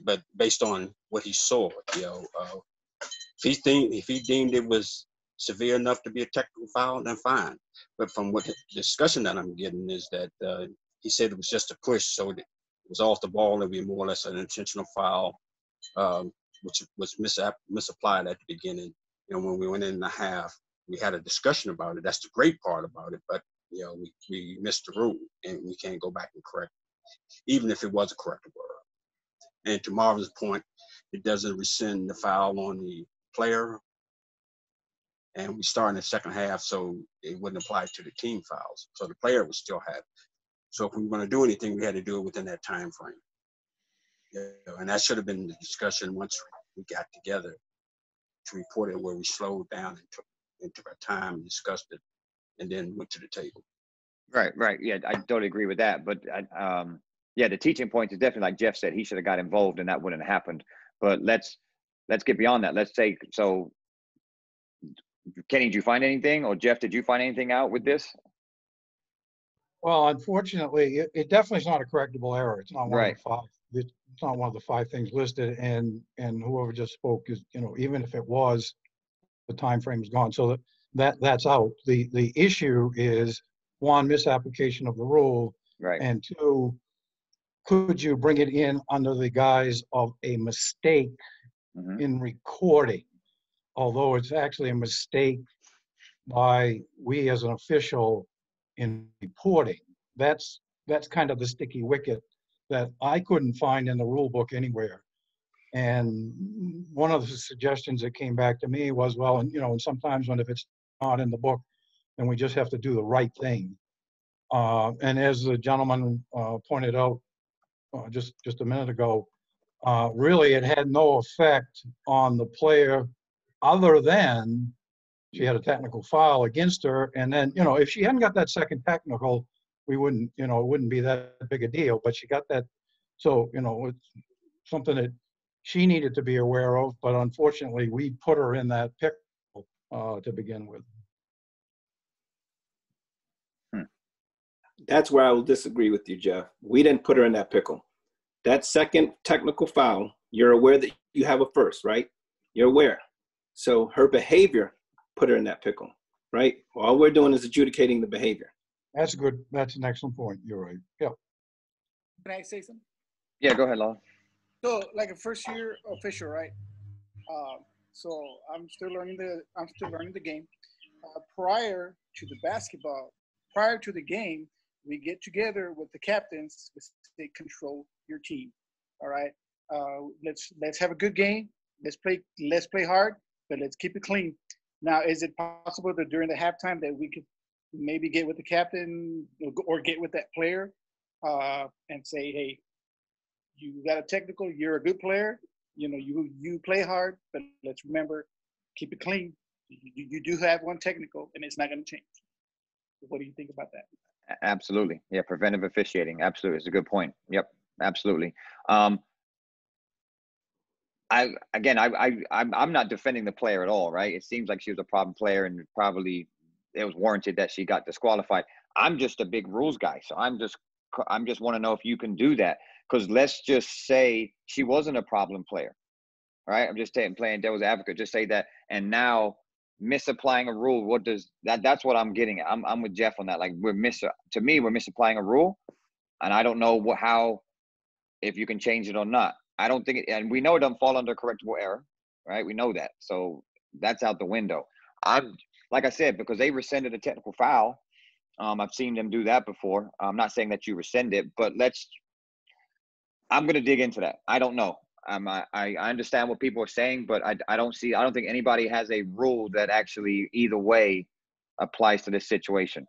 But based on what he saw, if he deemed it was severe enough to be a technical foul, then fine. But from what the discussion that I'm getting is that he said it was just a push, so it was off the ball. It would be more or less an intentional foul, which was misapplied at the beginning. When we went in the half, we had a discussion about it. That's the great part about it. But we missed the rule, and we can't go back and correct it, even if it was a correctable error. And to Marvin's point, it doesn't rescind the foul on the player. And we start in the second half, so it wouldn't apply to the team fouls. So the player would still have it. So if we were going to do anything, we had to do it within that time frame. And that should have been the discussion once we got together to report it, where we slowed down and took our time and discussed it, and then went to the table. Right. Yeah, I totally agree with that. But yeah, the teaching point is definitely, like Jeff said, he should have got involved and that wouldn't have happened. But let's get beyond that. Let's say, so Kenny, did you find anything? Or Jeff, did you find anything out with this? Well, unfortunately, it definitely is not a correctable error. It's not one of the five. It's not one of the 5 things listed. And whoever just spoke is, even if it was, the time frame is gone. So that's out. The issue is, 1, misapplication of the rule, right, and 2, could you bring it in under the guise of a mistake in recording, although it's actually a mistake by we as an official in reporting? That's kind of the sticky wicket that I couldn't find in the rule book anywhere. And one of the suggestions that came back to me was, well, and sometimes if it's not in the book, then we just have to do the right thing. And as the gentleman pointed out just a minute ago, really it had no effect on the player other than she had a technical foul against her. And then, if she hadn't got that second technical, we wouldn't, it wouldn't be that big a deal, but she got that. So, it's something that she needed to be aware of, but unfortunately we put her in that pickle to begin with. That's where I will disagree with you, Jeff. We didn't put her in that pickle. That second technical foul, you're aware that you have a first, right? You're aware. So her behavior put her in that pickle, right? All we're doing is adjudicating the behavior. That's good. That's an excellent point. You're right. Yeah. Can I say something? Yeah, go ahead, Law. So, like a first year official, right? So I'm still learning the game. Prior to the game, we get together with the captains. They control your team. All right. Let's have a good game. Let's play hard, but let's keep it clean. Now, is it possible that during the halftime that we could maybe get with the captain or get with that player and say, hey, you got a technical, you're a good player, you play hard, but let's remember, keep it clean. You do have one technical, and it's not going to change. What do you think about that? Absolutely. Yeah, preventive officiating. Absolutely. It's a good point. Yep, absolutely. I'm not defending the player at all, right? It seems like she was a problem player, and probably it was warranted that she got disqualified. I'm just a big rules guy, so I'm just want to know if you can do that, because let's just say she wasn't a problem player, right? I'm just playing devil's advocate. Just say that, and now misapplying a rule. What does that? That's what I'm getting at. I'm with Jeff on that. Like we're misapplying a rule, and I don't know how if you can change it or not. I don't think it, and we know it doesn't fall under correctable error, right? We know that. So that's out the window. Like I said, because they rescinded a technical foul. I've seen them do that before. I'm not saying that you rescind it, but I'm going to dig into that. I don't know. I understand what people are saying, but I don't think anybody has a rule that actually either way applies to this situation.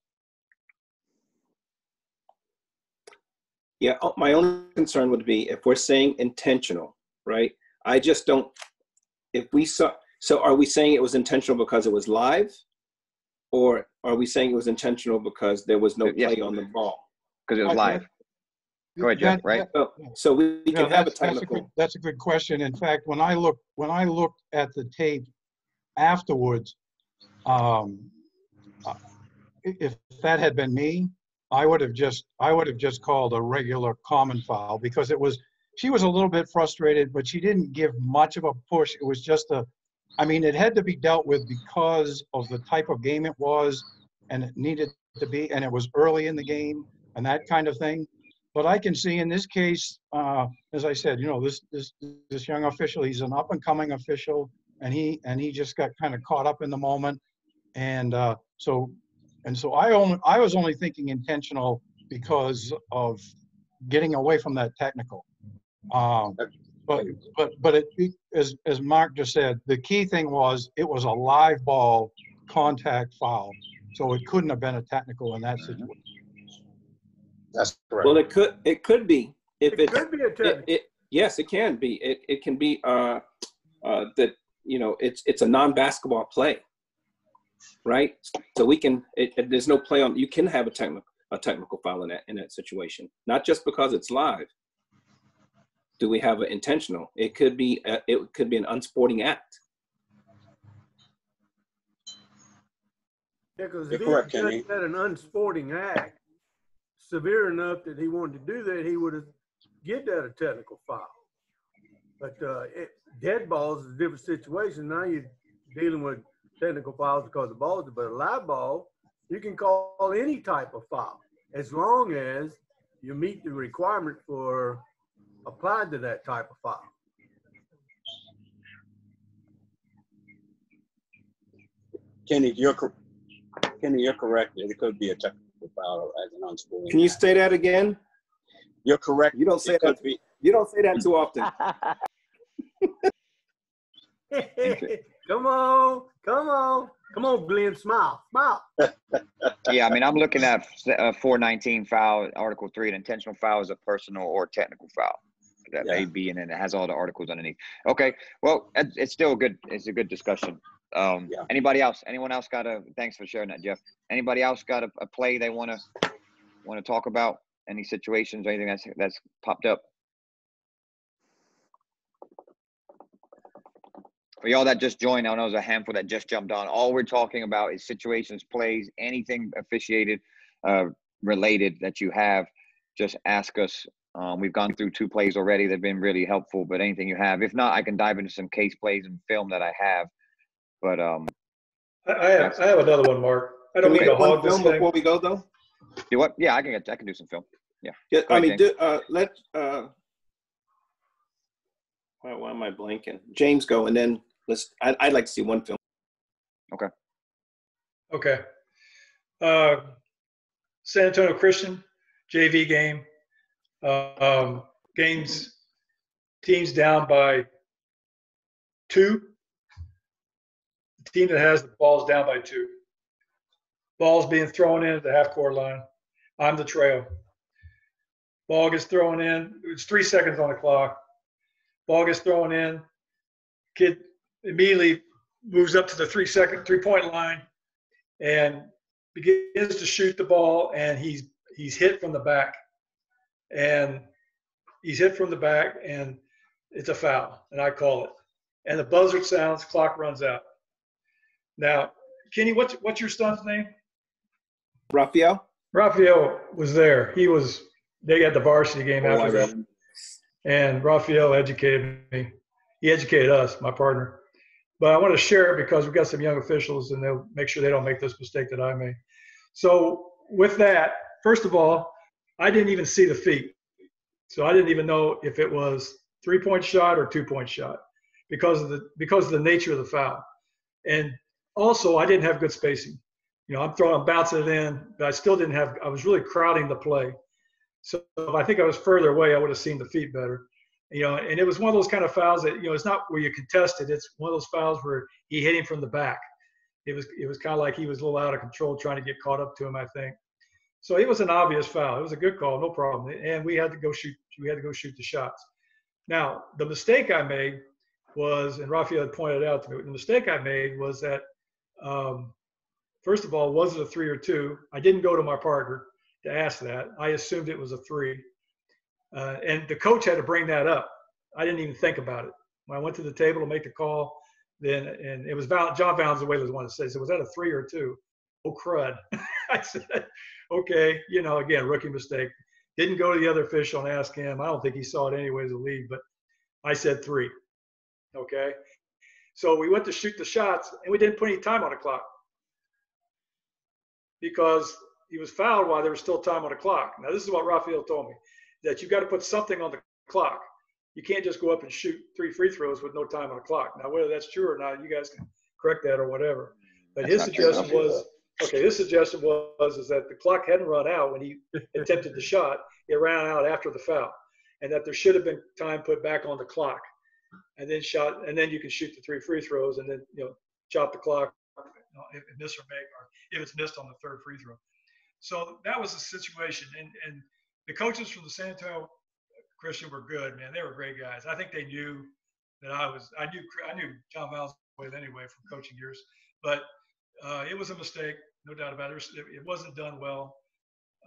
Yeah, my only concern would be if we're saying intentional, right? I just don't, so are we saying it was intentional because it was live? Or are we saying it was intentional because there was no play on the ball? Because it was live. Go ahead, Jeff, right? So we can have a technical. That's a good question. In fact, when I looked at the tape afterwards, if that had been me, I would have just called a regular common foul, because she was a little bit frustrated, but she didn't give much of a push. It was just it had to be dealt with because of the type of game it was, and it needed to be, and it was early in the game and that kind of thing. But I can see in this case, as I said, this young official, he's an up and coming official, and he just got kind of caught up in the moment, and so I was only thinking intentional because of getting away from that technical. But as Mark just said, the key thing was it was a live ball contact foul, so it couldn't have been a technical in that situation. That's correct. Well, it could be. It could be a technical. Yes, it can be. It can be that it's a non-basketball play, right? So we can. There's no play on. You can have a technical foul in that situation, not just because it's live. Do we have an intentional? It could be an unsporting act. Yeah, because if he had an unsporting act severe enough that he wanted to do that, he would have given that a technical foul. But dead balls is a different situation. Now you're dealing with technical fouls because the balls, but a live ball, you can call any type of foul as long as you meet the requirement for applied to that type of foul. Kenny, you're correct. It could be a technical foul as an unsporting. Can you say that again? You're correct. You don't say that. You don't say that too often. Come on, Glenn, smile. Yeah, I'm looking at 419 foul, Article 3. An intentional foul is a personal or technical foul. That A, B, and then it has all the articles underneath. Okay, well, it's still good. It's a good discussion. Anybody else? Anyone else got thanks for sharing that, Jeff. Anybody else got a play they want to talk about? Any situations or anything that's popped up? For y'all that just joined, I know there's a handful that just jumped on. All we're talking about is situations, plays, anything officiated related that you have. Just ask us. We've gone through 2 plays already. They've been really helpful, but anything you have. If not, I can dive into some case plays and film that I have. But I have another one, Mark. I don't mean to hog this thing before we go though. You what? Yeah, I can do some film. Yeah. I mean, Why am I blanking? James, go, and then I'd like to see one film. Okay. Okay. San Antonio Christian, JV game. Teams down by 2. The team that has the ball is down by 2. Ball's being thrown in at the half-court line. I'm the trail. Ball gets thrown in. It's 3 seconds on the clock. Ball gets thrown in. Kid immediately moves up to the 3-point line and begins to shoot the ball, and he's hit from the back. And he's hit from the back, and it's a foul, and I call it. And the buzzer sounds, clock runs out. Now, Kenny, what's your son's name? Raphael. Raphael was there. They got the varsity game after that. And Raphael educated me. He educated us, my partner. But I want to share it because we've got some young officials, and they'll make sure they don't make this mistake that I made. So with that, first of all, I didn't even see the feet. So I didn't even know if it was 3-point shot or 2-point shot because of the nature of the foul. And also, I didn't have good spacing. I'm bouncing it in, but I was really crowding the play. So if I think I was further away, I would have seen the feet better. And it was one of those kind of fouls that, it's not where you contest it. It's one of those fouls where he hit him from the back. It was kind of like he was a little out of control trying to get caught up to him, I think. So it was an obvious foul. It was a good call, no problem. And we had to go shoot the shots. Now, the mistake I made was, and Raphael had pointed out to me, the mistake I made was that, first of all, was it a 3 or 2? I didn't go to my partner to ask that. I assumed it was a 3. And the coach had to bring that up. I didn't even think about it. When I went to the table to make the call, and it was John Valenzuela was the one that said, was that a 3 or 2? Oh, crud. I said, okay, again, rookie mistake. Didn't go to the other official and ask him. I don't think he saw it anyway as a lead, but I said 3. Okay. So we went to shoot the shots, and we didn't put any time on the clock because he was fouled while there was still time on the clock. Now, this is what Raphael told me, that you got to put something on the clock. You can't just go up and shoot 3 free throws with no time on the clock. Now, whether that's true or not, you guys can correct that or whatever. But his suggestion was, is that the clock hadn't run out when he attempted the shot. It ran out after the foul, and that there should have been time put back on the clock, and then you can shoot the 3 free throws, and then chop the clock if miss or make, or if it's missed on the 3rd free throw. So that was the situation, and the coaches from the San Antonio Christian were good, man. They were great guys. I think they knew that I knew John Valenzuela anyway from coaching years, but it was a mistake, no doubt about it. It wasn't done well.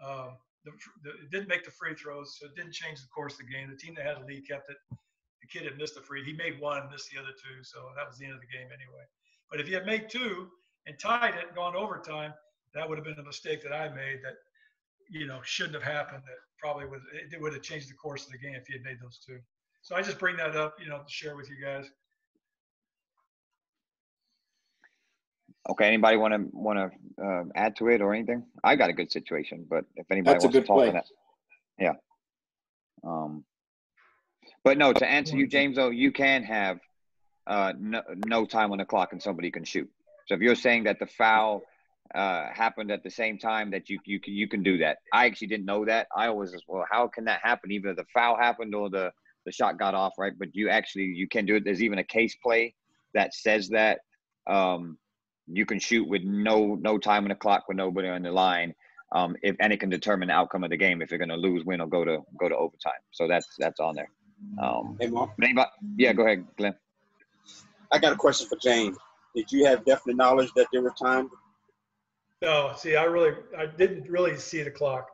It didn't make the free throws, so it didn't change the course of the game. The team that had the lead kept it. The kid had missed the free. He made 1, missed the other 2, so that was the end of the game anyway. But if he had made 2 and tied it and gone overtime, that would have been a mistake that I made that, shouldn't have happened. That probably would have changed the course of the game if he had made those 2. So I just bring that up, to share with you guys. Okay. Anybody want to add to it or anything? I got a good situation, but if anybody wants to talk on that, yeah. But no, to answer you, James, though, you can have no time on the clock and somebody can shoot. So if you're saying that the foul happened at the same time, that you can do that. I actually didn't know that. I always was, well, how can that happen? Either the foul happened or the shot got off, right? But you can do it. There's even a case play that says that you can shoot with no time on the clock, with nobody on the line, and it can determine the outcome of the game if you're going to lose, win, or go to overtime. So that's on there. Hey, Mark. Yeah, go ahead, Glenn. I got a question for James. Did you have definite knowledge that there were times? No, see, I didn't really see the clock.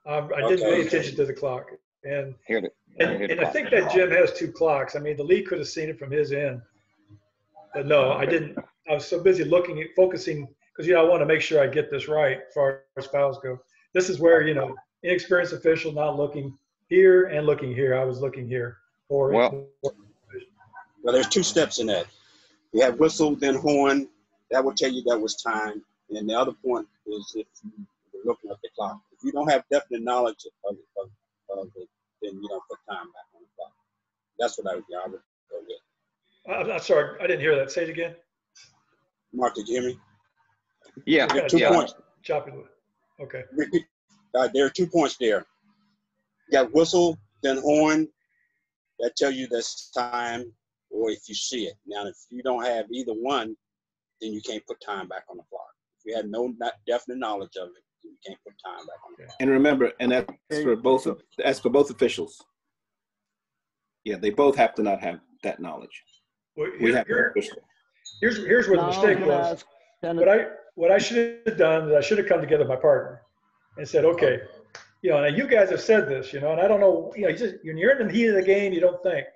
I didn't pay attention to the clock, and I think that Jim has 2 clocks. I mean, the league could have seen it from his end, but no, I didn't. I was so busy focusing, because I want to make sure I get this right as far as fouls go. This is where inexperienced official not looking here and looking here. I was looking here. Well, there's 2 steps in that. You have whistle, then horn. That will tell you that was time. And the other point is if you're looking at the clock. If you don't have definite knowledge of it, then you don't put time back on the clock. That's what I would I'm sorry, I didn't hear that. Say it again. Mark, did you hear me? Yeah. There are 2 points. Chopping. Okay. There are 2 points there. You got whistle, then horn. That tell you that's time, or if you see it. Now, if you don't have either one, then you can't put time back on the clock. If you have no definite knowledge of it, then you can't put time back on the clock. And remember, and that's for both officials. Yeah, they both have to not have that knowledge. Well, here's where the mistake was. What I should have done is I should have come together with my partner and said, okay, now you guys have said this, and I don't know, when you're in the heat of the game, you don't think.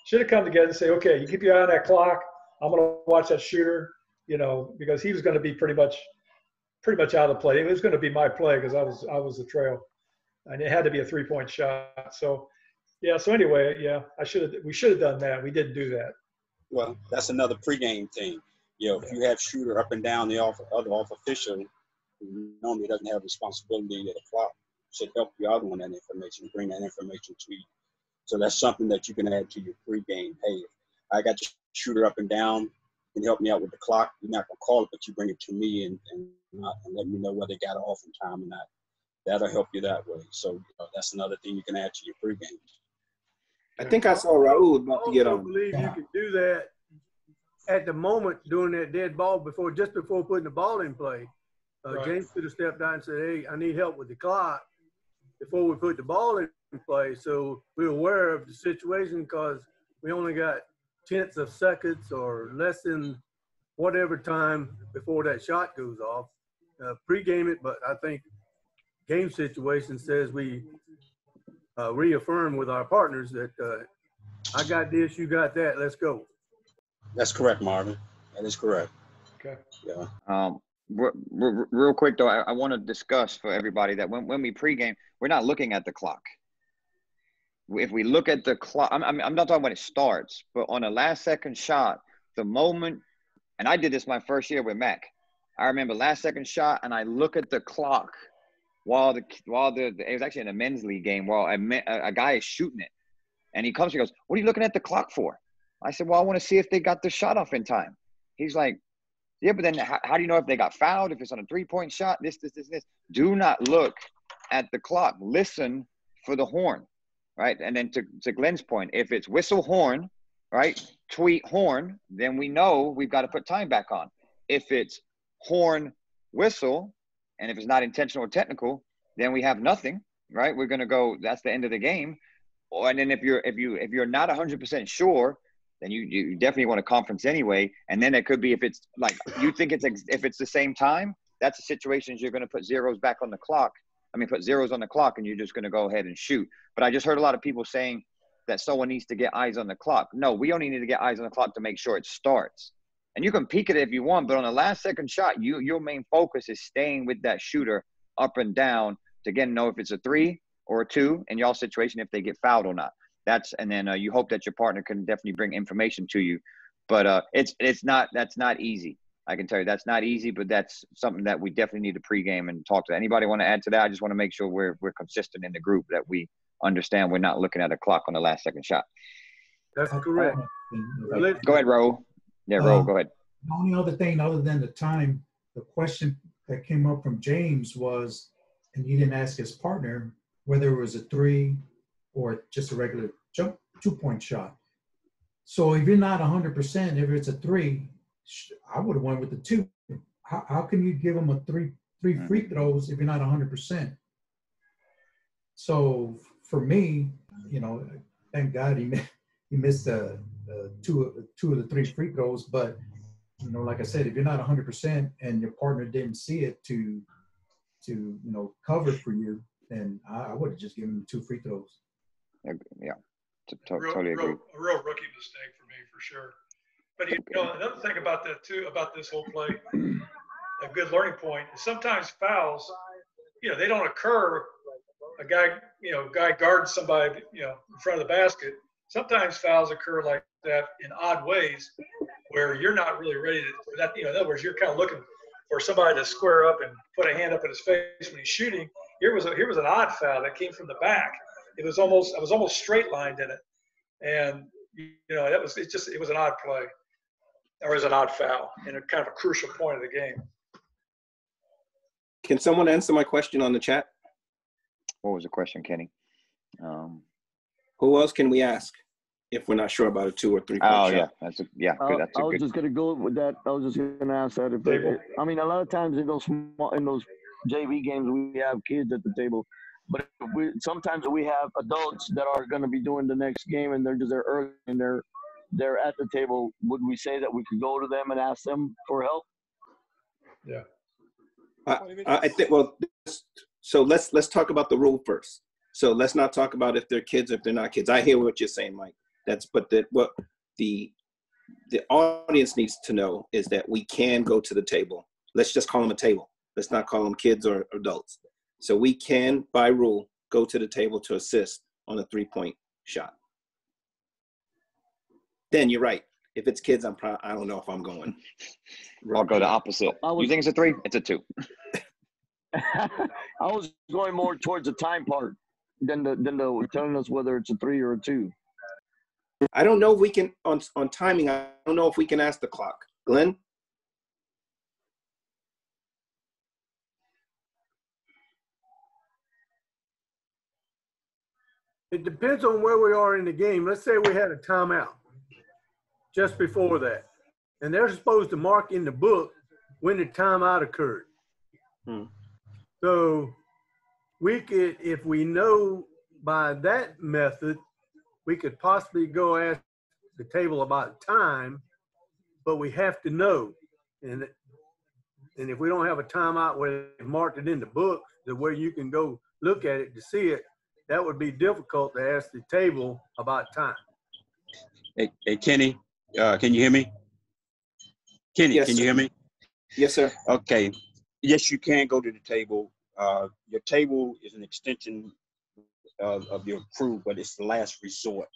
Should have come together and say, okay, you keep your eye on that clock. I'm going to watch that shooter, because he was going to be pretty much out of the play. It was going to be my play because I was the trail, and it had to be a 3-point shot. So, So anyway, we should have done that. We didn't do that. Well, that's another pregame thing. If you have shooter up and down the other off official, who normally doesn't have responsibility of the clock, should help you out on that information, bring that information to you. So that's something that you can add to your pregame. Hey, I got the shooter up and down, can help me out with the clock. You're not gonna call it, but you bring it to me and let me know whether they got off in time or not. That'll help you that way. So that's another thing you can add to your pregame. I think I saw Raul about to get on. I believe you can do that at the moment doing that dead ball just before putting the ball in play. Right. James could have stepped out and said, hey, I need help with the clock before we put the ball in play. So we're aware of the situation because we only got tenths of seconds or less than whatever time before that shot goes off. Pre-game it, but I think game situation says we reaffirm with our partners that I got this, you got that, let's go. That's correct, Marvin. That is correct. Okay. Yeah. Real quick though, I want to discuss for everybody that when we pregame, we're not looking at the clock. If we look at the clock, I'm not talking when it starts, but on a last second shot, the moment, and I did this my first year with Mac. I remember last second shot, and I look at the clock while it was actually in a men's league game while a guy is shooting it, and he comes, he goes, "What are you looking at the clock for?" I said, "Well, I want to see if they got the shot off in time." He's like, "Yeah, but then how do you know if they got fouled, if it's on a 3-point shot, this. Do not look at the clock. Listen for the horn, right?" And then to Glenn's point, if it's whistle horn, right, tweet horn, then we know we've got to put time back on. If it's horn whistle, and if it's not intentional or technical, then we have nothing, right? We're going to go, that's the end of the game. And then if you're not 100% sure, then you definitely want a conference anyway. And then it could be if it's like you think if it's the same time, that's a situation you're going to put zeros back on the clock. Put zeros on the clock, and you're just going to go ahead and shoot. But I just heard a lot of people saying that someone needs to get eyes on the clock. No, we only need to get eyes on the clock to make sure it starts. And you can peek at it if you want, but on the last second shot, your main focus is staying with that shooter up and down to again know if it's a 3 or a 2 in y'all situation, if they get fouled or not. And then you hope that your partner can definitely bring information to you. But that's not easy. I can tell you that's not easy, but that's something that we definitely need to pregame and talk to. Anybody want to add to that? I just want to make sure we're consistent in the group, that we understand we're not looking at a clock on the last second shot. That's correct. Go ahead, Ro. Yeah, Ro, go ahead. The only other thing other than the time, the question that came up from James was, and he didn't ask his partner, whether it was a 3 or just a regular 2-point shot. So if you're not 100%, if it's a 3, I would have went with the 2. How can you give them a three free throws if you're not 100%? So for me, thank God he missed two of the 3 free throws. But like I said, if you're not 100% and your partner didn't see it to cover for you, then I would have just given him 2 free throws. Yeah, totally agree. A real rookie mistake for me, for sure. But another thing about that too, about this whole play, a good learning point is sometimes fouls, they don't occur. A guy guards somebody, in front of the basket. Sometimes fouls occur like that in odd ways, where you're not really ready for that. In other words, you're kind of looking for somebody to square up and put a hand up in his face when he's shooting. Here was an odd foul that came from the back. I was almost straight lined in it, and it was an odd play, or is an odd foul, and a kind of a crucial point of the game. Can someone answer my question on the chat? What was the question, Kenny? Who else can we ask if we're not sure about a 2 or 3 point shot? Yeah, that's a I was just gonna go with that. I was just gonna ask that. I mean, a lot of times in those JV games, we have kids at the table, but sometimes we have adults that are going to be doing the next game, and they're early and they're at the table. Would we say that we could go to them and ask them for help? Yeah. I think. Well, so let's talk about the rule first. So let's not talk about if they're kids or if they're not kids. I hear what you're saying, Mike. What the audience needs to know is that we can go to the table. Let's just call them a table. Let's not call them kids or adults. So we can, by rule, go to the table to assist on a 3-point shot. Then you're right. If it's kids, I don't know if I'm going. I'll go the opposite. You think it's a 3? It's a 2. I was going more towards the time part than the telling us whether it's a 3 or a 2. I don't know if we can on timing. I don't know if we can ask the clock. Glenn? It depends on where we are in the game. Let's say we had a timeout just before that, and they're supposed to mark in the book when the timeout occurred. So we could, if we know by that method, we could possibly go ask the table about time, but we have to know. And if we don't have a timeout where they marked it in the book, the way you can go look at it to see it, that would be difficult to ask the table about time. Hey Kenny, can you hear me? Kenny, yes, can you hear me? Yes, sir. Okay. Yes, you can go to the table. Your table is an extension of your crew, but it's the last resort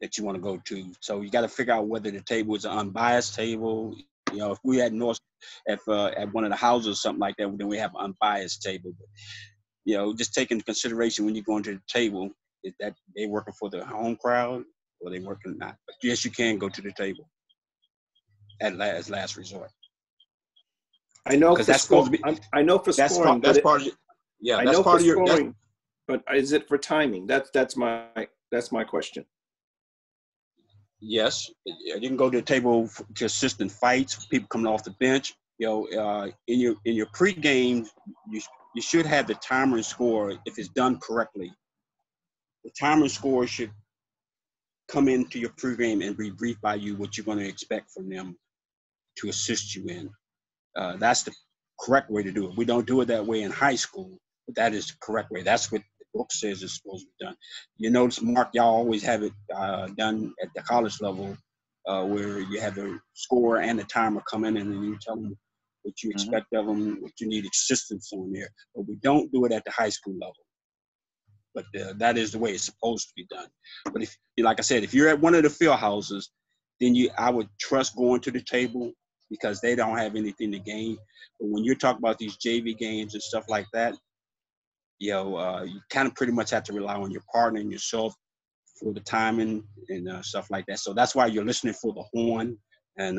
that you want to go to. So you got to figure out whether the table is an unbiased table. You know, if we had at one of the houses or something like that, then we have an unbiased table. But, you know, just take into consideration when you're going to the table, is that they working for the home crowd or they working not. But yes, you can go to the table as last resort. I know for that's supposed to be. I know for scoring. That's part of it. Yeah, I that's know part for of your scoring. But is it for timing? That's my question. Yes, you can go to the table to assist in fights, people coming off the bench. You know, in your pregame, you should have the timer and score if it's done correctly. The timer and score should come into your pregame and be briefed by you what you're going to expect from them to assist you in. That's the correct way to do it. We don't do it that way in high school, but that is the correct way. That's what the book says is supposed to be done. You notice, Mark, y'all always have it done at the college level where you have the scorer and the timer come in and then you tell them what you expect of them, what you need assistance on there. But we don't do it at the high school level. But that is the way it's supposed to be done. But if, like I said, if you're at one of the field houses, then I would trust going to the table because they don't have anything to gain. But when you're talking about these JV games and stuff like that, you know, you kind of pretty much have to rely on your partner and yourself for the timing and stuff like that. So that's why you're listening for the horn. And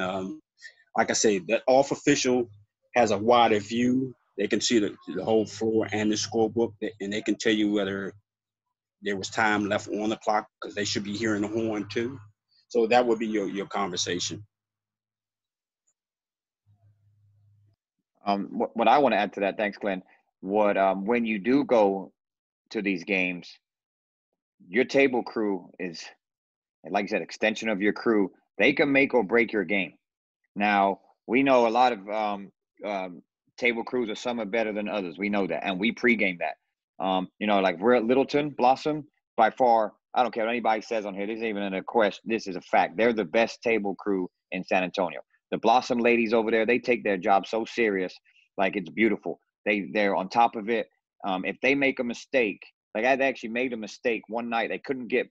like I say, that off official has a wider view. They can see the whole floor and the scorebook, and they can tell you whether there was time left on the clock because they should be hearing the horn too. So that would be your conversation. What I want to add to that, thanks, Glenn. When you do go to these games, your table crew is, like you said, extension of your crew. They can make or break your game. Now, we know a lot of table crews are some are better than others. We know that, and we pregame that. You know, like we're at Littleton Blossom, by far, I don't care what anybody says on here. This isn't even a question. This is a fact. They're the best table crew in San Antonio. The Blossom ladies over there, they take their job so serious, like it's beautiful. They're on top of it. If they make a mistake, like I actually made a mistake one night. They couldn't get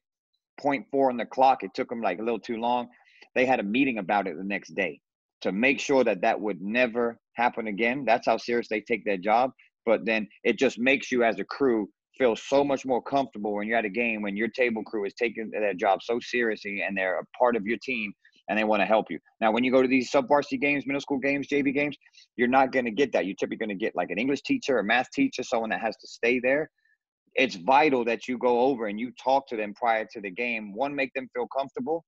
0.4 on the clock. It took them like a little too long. They had a meeting about it the next day to make sure that would never happen again. That's how serious they take their job. But then it just makes you as a crew feel so much more comfortable when you're at a game, when your table crew is taking their job so seriously and they're a part of your team and they want to help you. Now, when you go to these sub-varsity games, middle school games, JV games, you're not going to get that. You're typically going to get like an English teacher, a math teacher, someone that has to stay there. It's vital that you go over and you talk to them prior to the game. One, make them feel comfortable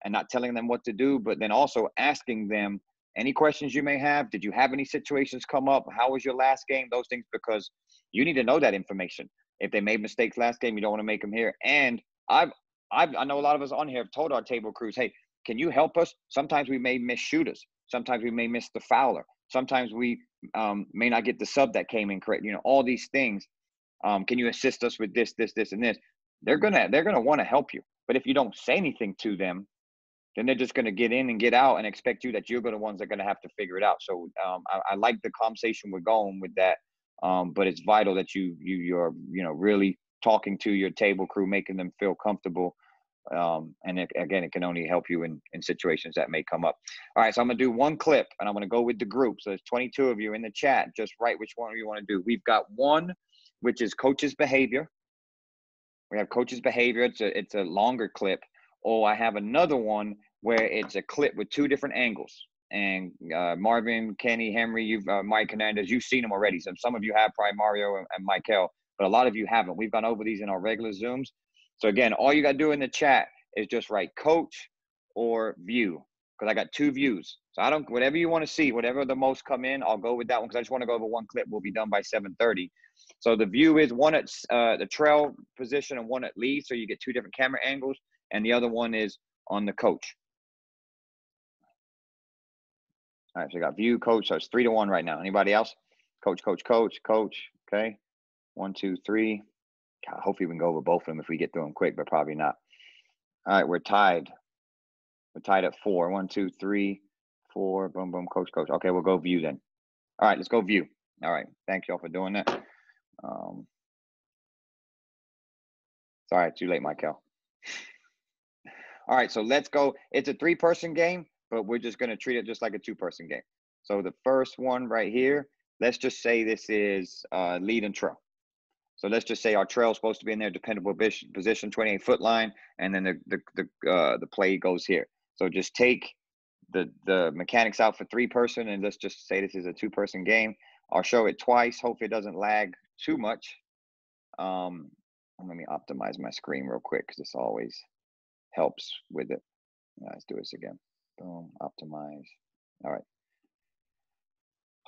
and not telling them what to do, but then also asking them any questions you may have. Did you have any situations come up? How was your last game? Those things, because you need to know that information. If they made mistakes last game, you don't want to make them here. And I know a lot of us on here have told our table crews, hey, can you help us? Sometimes we may miss shooters. Sometimes we may miss the fouler. Sometimes we may not get the sub that came in correct. You know, all these things. Can you assist us with this, and this? They're gonna want to help you. But if you don't say anything to them, then they're just gonna get in and get out and expect you that you're the ones that are gonna have to figure it out. So I like the conversation we're going with that. But it's vital that you're really talking to your table crew, making them feel comfortable. And it can only help you in situations that may come up. All right, so I'm gonna do one clip and I'm gonna go with the group. So there's 22 of you in the chat. Just write which one you want to do. We've got one, which is coach's behavior. We have coach's behavior. It's a longer clip. Or I have another one where it's a clip with two different angles. And Marvin, Kenny, Henry, Mike Hernandez, you've seen them already. So some of you have, probably Mario and Michael, but a lot of you haven't. We've gone over these in our regular Zooms. So again, all you got to do in the chat is just write coach or view, because I got two views. So whatever you want to see, whatever the most come in, I'll go with that one, because I just want to go over one clip. We'll be done by 7:30. So the view is one at the trail position and one at lead. So you get two different camera angles, and the other one is on the coach. All right, so we got view, coach. So it's 3-1 right now. Anybody else? Coach, coach, coach, coach. Okay. 1, 2, 3. God, hopefully we can go over both of them if we get through them quick, but probably not. All right, we're tied. We're tied at 4. 1, 2, 3, 4. Boom, boom, coach, coach. Okay, we'll go view then. All right, let's go view. All right, thank y'all for doing that. Sorry, too late, Michael. All right, so let's go. It's a 3-person game, but we're just going to treat it just like a 2-person game. So the first one right here, let's just say this is lead and trail. So let's just say our trail is supposed to be in their dependable position, 28-foot line, and then the play goes here. So just take the mechanics out for 3-person, and let's just say this is a 2-person game. I'll show it twice. Hopefully it doesn't lag too much. Let me optimize my screen real quick, because this always helps with it. Let's do this again. Boom, optimize. All right.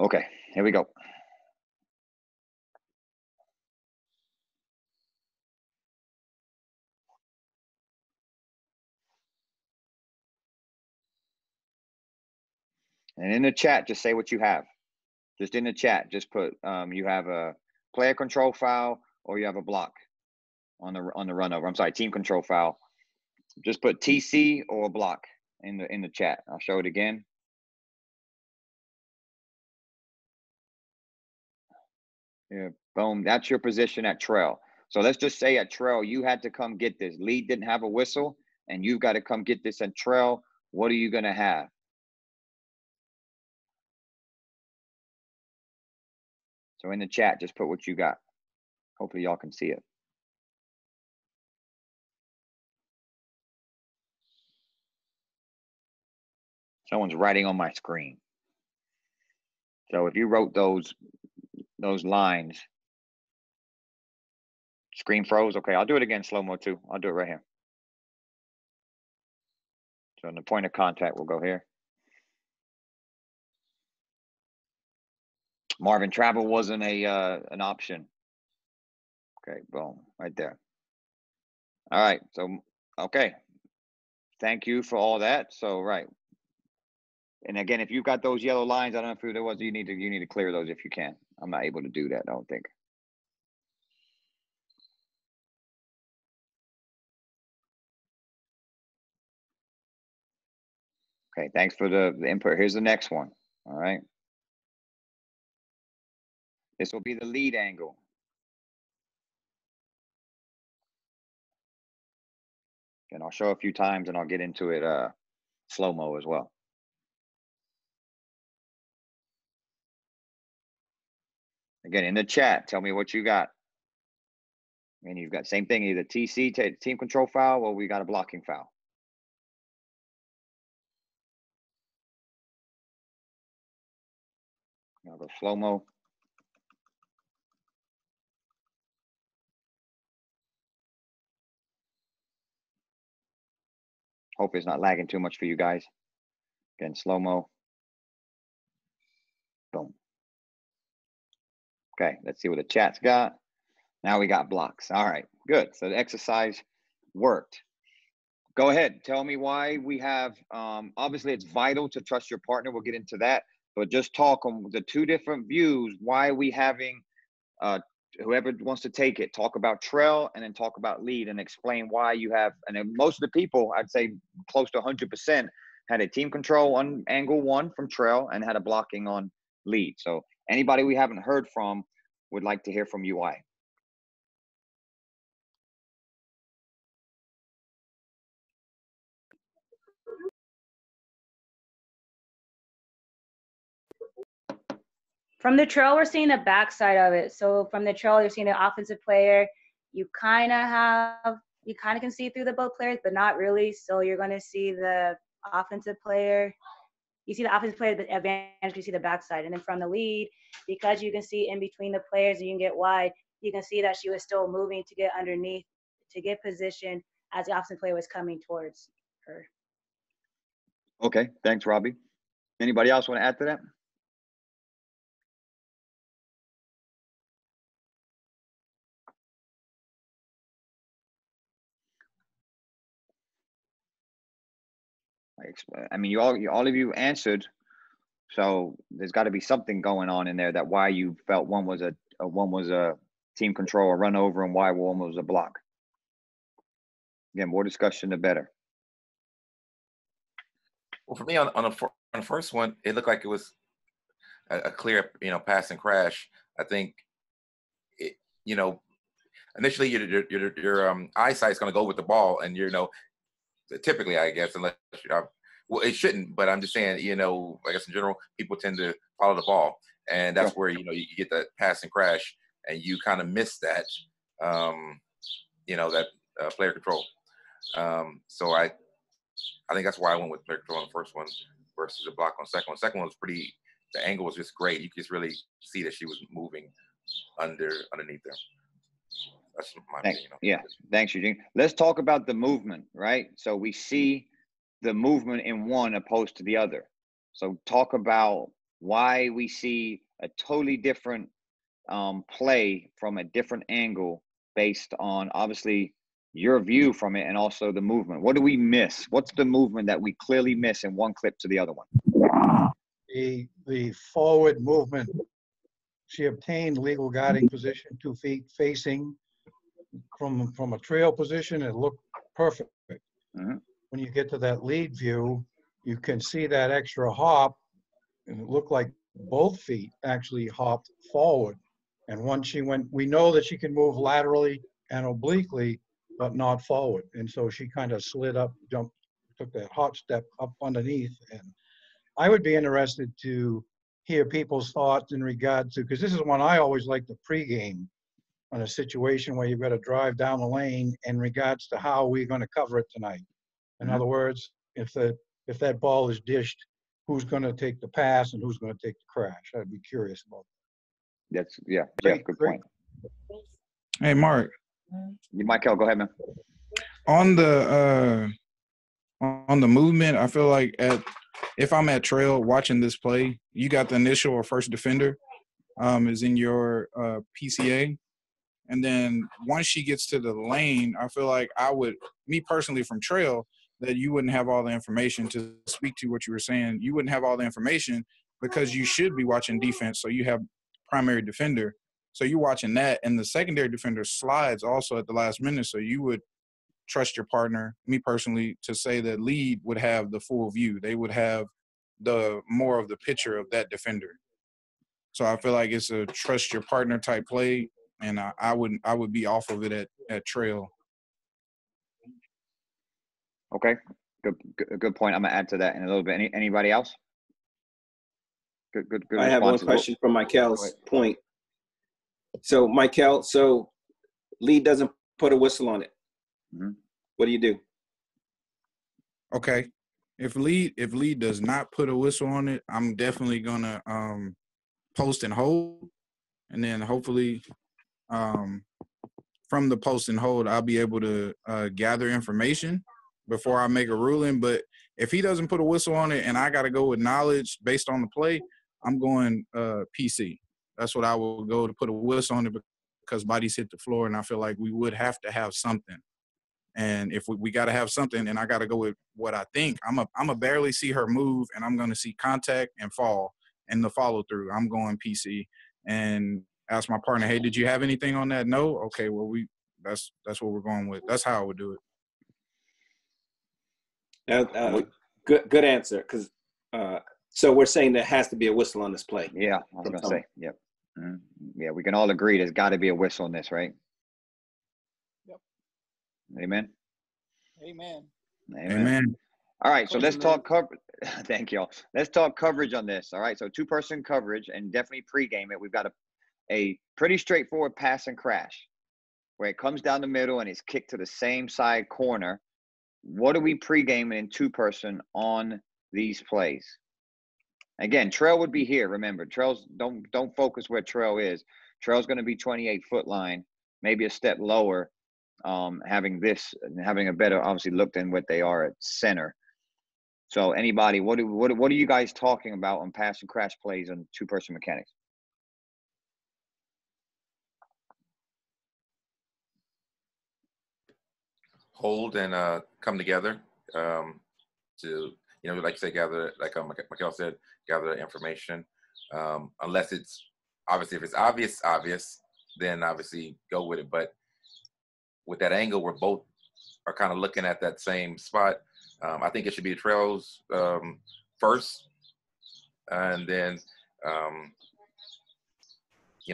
Okay, here we go. And in the chat, just say what you have. Just in the chat, just put you have a player control foul or you have a block on the run over. I'm sorry, team control foul. Just put TC or a block in the chat. I'll show it again. Yeah, boom. That's your position at trail. So let's just say at trail, you had to come get this. Lead didn't have a whistle, and you've got to come get this at trail. What are you going to have? So in the chat, just put what you got. Hopefully y'all can see it. Someone's writing on my screen. So if you wrote those lines, screen froze. Okay, I'll do it again slow-mo too. I'll do it right here. So in the point of contact, we'll go here. Marvin, travel wasn't an option. Okay, boom, right there. All right, so, okay. Thank you for all that. So, right. And again, if you've got those yellow lines, I don't know if there was, you need to clear those if you can. I'm not able to do that, I don't think. Okay, thanks for the input. Here's the next one. All right. This will be the lead angle. And I'll show a few times and I'll get into it slow-mo as well. Again, in the chat, tell me what you got. And you've got same thing, either TC, team control foul, or we got a blocking foul. I'll go slow-mo. Hope it's not lagging too much for you guys. Again, slow-mo. Boom. Okay, let's see what the chat's got. Now we got blocks. All right, good. So the exercise worked. Go ahead. Tell me why we have, obviously it's vital to trust your partner. We'll get into that. But just talk on the two different views. Why are we having, whoever wants to take it, talk about trail and then talk about lead and explain why you have, and then most of the people, I'd say close to 100%, had a team control on angle 1 from trail and had a blocking on lead. So anybody we haven't heard from would like to hear from you why. From the trail, we're seeing the backside of it. So from the trail, you're seeing the offensive player. You kind of can see through the both players, but not really. So you're going to see the offensive player. You see the offensive player, the advantage, you see the backside. And then from the lead, because you can see in between the players and you can get wide, you can see that she was still moving to get underneath, to get position as the offensive player was coming towards her. Okay, thanks, Robbie. Anybody else want to add to that? I mean, all of you answered, so there's got to be something going on in there that why you felt one was a team control, a run over, and why one was a block. Again, more discussion, the better. Well, for me, on the first one, it looked like it was a clear, pass and crash. I think, initially your eyesight's going to go with the ball, and typically, I guess, unless well, it shouldn't, but I'm just saying, I guess in general, people tend to follow the ball, and that's where you get that pass and crash, and you kind of miss that, that player control. So I think that's why I went with player control on the first one versus the block on the second one. The second one was the angle was just great. You could just really see that she was moving underneath there. That's my opinion. Yeah, thanks, Eugene. Let's talk about the movement, right? So we see the movement in one opposed to the other. So talk about why we see a totally different play from a different angle based on obviously your view from it and also the movement. What do we miss? What's the movement that we clearly miss in one clip to the other one? The forward movement. She obtained legal guarding position, 2 feet facing from a trail position. It looked perfect. Mm-hmm. When you get to that lead view, you can see that extra hop, and it looked like both feet actually hopped forward. And once she went, we know that she can move laterally and obliquely, but not forward. And so she kind of slid up, jumped, took that hop step up underneath. And I would be interested to hear people's thoughts in regard to, because this is one I always like to pregame on a situation where you've got to drive down the lane in regards to how we're going to cover it tonight. In other words, if that ball is dished, who's going to take the pass and who's going to take the crash? I'd be curious about that. Jeff, good point. Hey, Mark. Michael, go ahead, man. On the movement, I feel like if I'm at trail watching this play, you got the initial or first defender is in your PCA. And then once she gets to the lane, I feel like me personally from trail, that you wouldn't have all the information to speak to what you were saying. You wouldn't have all the information because you should be watching defense. So you have primary defender. So you're watching that. And the secondary defender slides also at the last minute. So you would trust your partner, me personally, to say that lead would have the full view. They would have the more of the picture of that defender. So I feel like it's a trust your partner type play. And I would be off of it at trail. Okay, good point. I'm gonna add to that in a little bit. Anybody else? Good. I have one question from Michael's point. So Michael, lead doesn't put a whistle on it. Mm-hmm. What do you do? Okay. If lead does not put a whistle on it, I'm definitely gonna post and hold, and then hopefully from the post and hold, I'll be able to gather information before I make a ruling. But if he doesn't put a whistle on it and I got to go with knowledge based on the play, I'm going PC. That's what I will go to put a whistle on it, because bodies hit the floor, and I feel like we would have to have something. And if we got to have something, and I got to go with what I think, I'm a barely see her move, and I'm going to see contact and fall and the follow through. I'm going PC and ask my partner, hey, did you have anything on that? No. Okay, well that's what we're going with. That's how I would do it. Good answer. Because so we're saying there has to be a whistle on this play. Yeah, I was going to say. Yep. Mm-hmm. Yeah, we can all agree there's got to be a whistle on this, right? Yep. Amen. Amen. Amen. All right, so let's talk coverage. Thank y'all. Let's talk coverage on this. All right, so 2-person coverage, and definitely pregame it. We've got a pretty straightforward pass and crash where it comes down the middle and it's kicked to the same side corner. What are we pregaming in 2-person on these plays? Again, Trail would be here. Remember, Trail's don't focus where Trail is. Trail's going to be 28-foot line, maybe a step lower, having a better obviously look than what they are at center. So anybody, what are you guys talking about on pass and crash plays on 2-person mechanics? Hold and come together to, like you say, gather, like Mikel said, gather information. Unless it's obviously, if it's obvious, then obviously go with it. But with that angle, where both are kind of looking at that same spot, I think it should be the Trails first, and then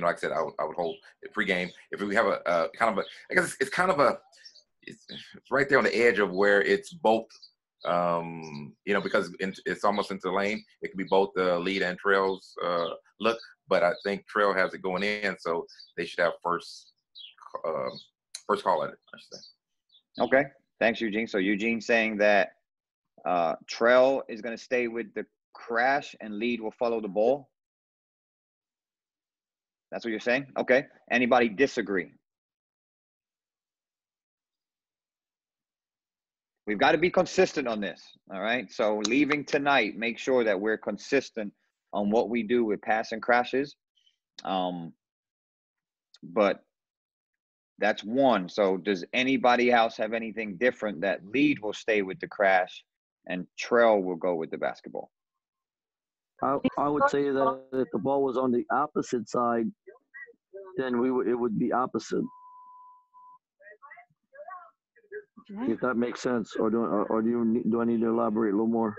like I said, I would hold it pregame. If we have a kind of a, I guess it's kind of a, it's right there on the edge of where it's both, because it's almost into the lane. It could be both the lead and Trails look, but I think Trail has it going in, so they should have first call at it, I should say. Okay, thanks, Eugene. So Eugene saying that Trail is going to stay with the crash and lead will follow the ball. That's what you're saying? Okay. Anybody disagree? We've got to be consistent on this, all right? So leaving tonight, make sure that we're consistent on what we do with pass and crashes. But that's one. So does anybody else have anything different that lead will stay with the crash and Trail will go with the basketball? I would say that if the ball was on the opposite side, then it would be opposite. If that makes sense, or do I need to elaborate a little more?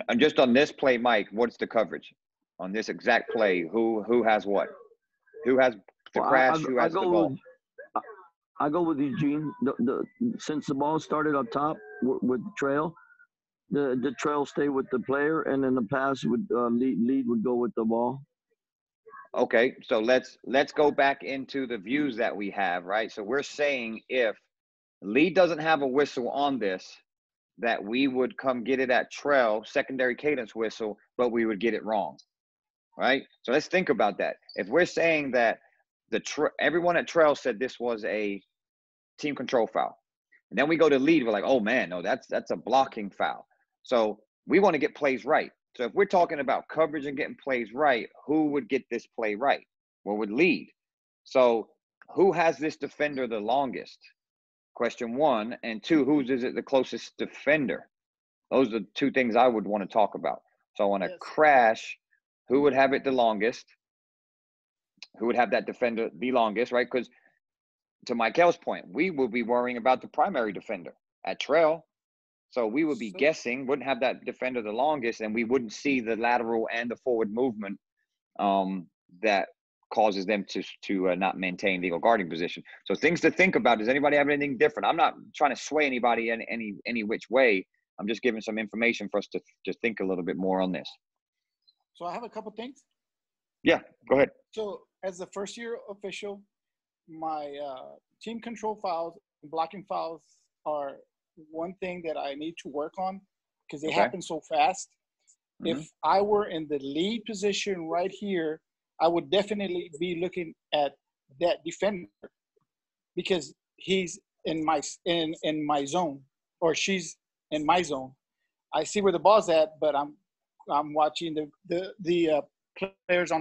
And just on this play, Mike, what's the coverage on this exact play? Who has what? Who has the crash? Who has the ball? I go with Eugene. Since the ball started up top with Trail, the Trail stay with the player, and then the pass would lead would go with the ball. Okay, so let's go back into the views that we have, right? So we're saying if lead doesn't have a whistle on this, that we would come get it at Trail, secondary cadence whistle, but we would get it wrong, right? So let's think about that. If we're saying that everyone at Trail said this was a team control foul, and then we go to lead, we're like, oh man, no, that's a blocking foul. So we want to get plays right. So if we're talking about coverage and getting plays right, who would get this play right? Well, would lead. So who has this defender the longest? Question one. And two, whose is it the closest defender? Those are the two things I would want to talk about. So on a crash, who would have it the longest? Who would have that defender the longest, right? Because to Mikel's point, we will be worrying about the primary defender at Trail. So we would be guessing, wouldn't have that defender the longest, and we wouldn't see the lateral and the forward movement that causes them to not maintain legal guarding position. So things to think about. Does anybody have anything different? I'm not trying to sway anybody in any which way. I'm just giving some information for us to think a little bit more on this. So I have a couple things. Yeah, go ahead. So as the first year official, team control fouls and blocking fouls are one thing that I need to work on because they happen so fast. Mm-hmm. If I were in the lead position right here, I would definitely be looking at that defender because he's in my zone or she's in my zone. I see where the ball's at, but I'm watching the players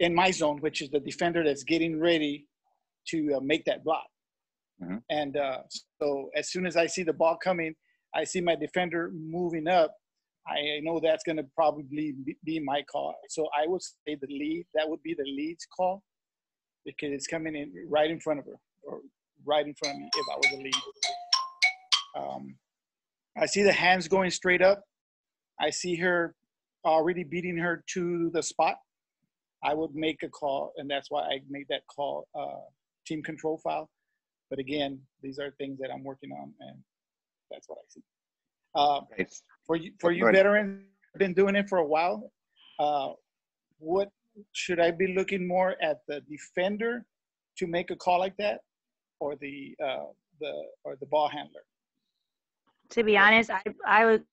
in my zone, which is the defender that's getting ready to make that block. Mm-hmm. And so as soon as I see the ball coming, I see my defender moving up. I know that's going to probably be my call. So I would say that would be the lead's call because it's coming in right in front of her or right in front of me if I was a lead. I see the hands going straight up. I see her already beating her to the spot. I would make a call, and that's why I made that call, team control foul. But again, these are things that I'm working on, and that's what I see. For you veterans, been doing it for a while. What should I be looking more at the defender to make a call like that, or the ball handler? To be honest, I would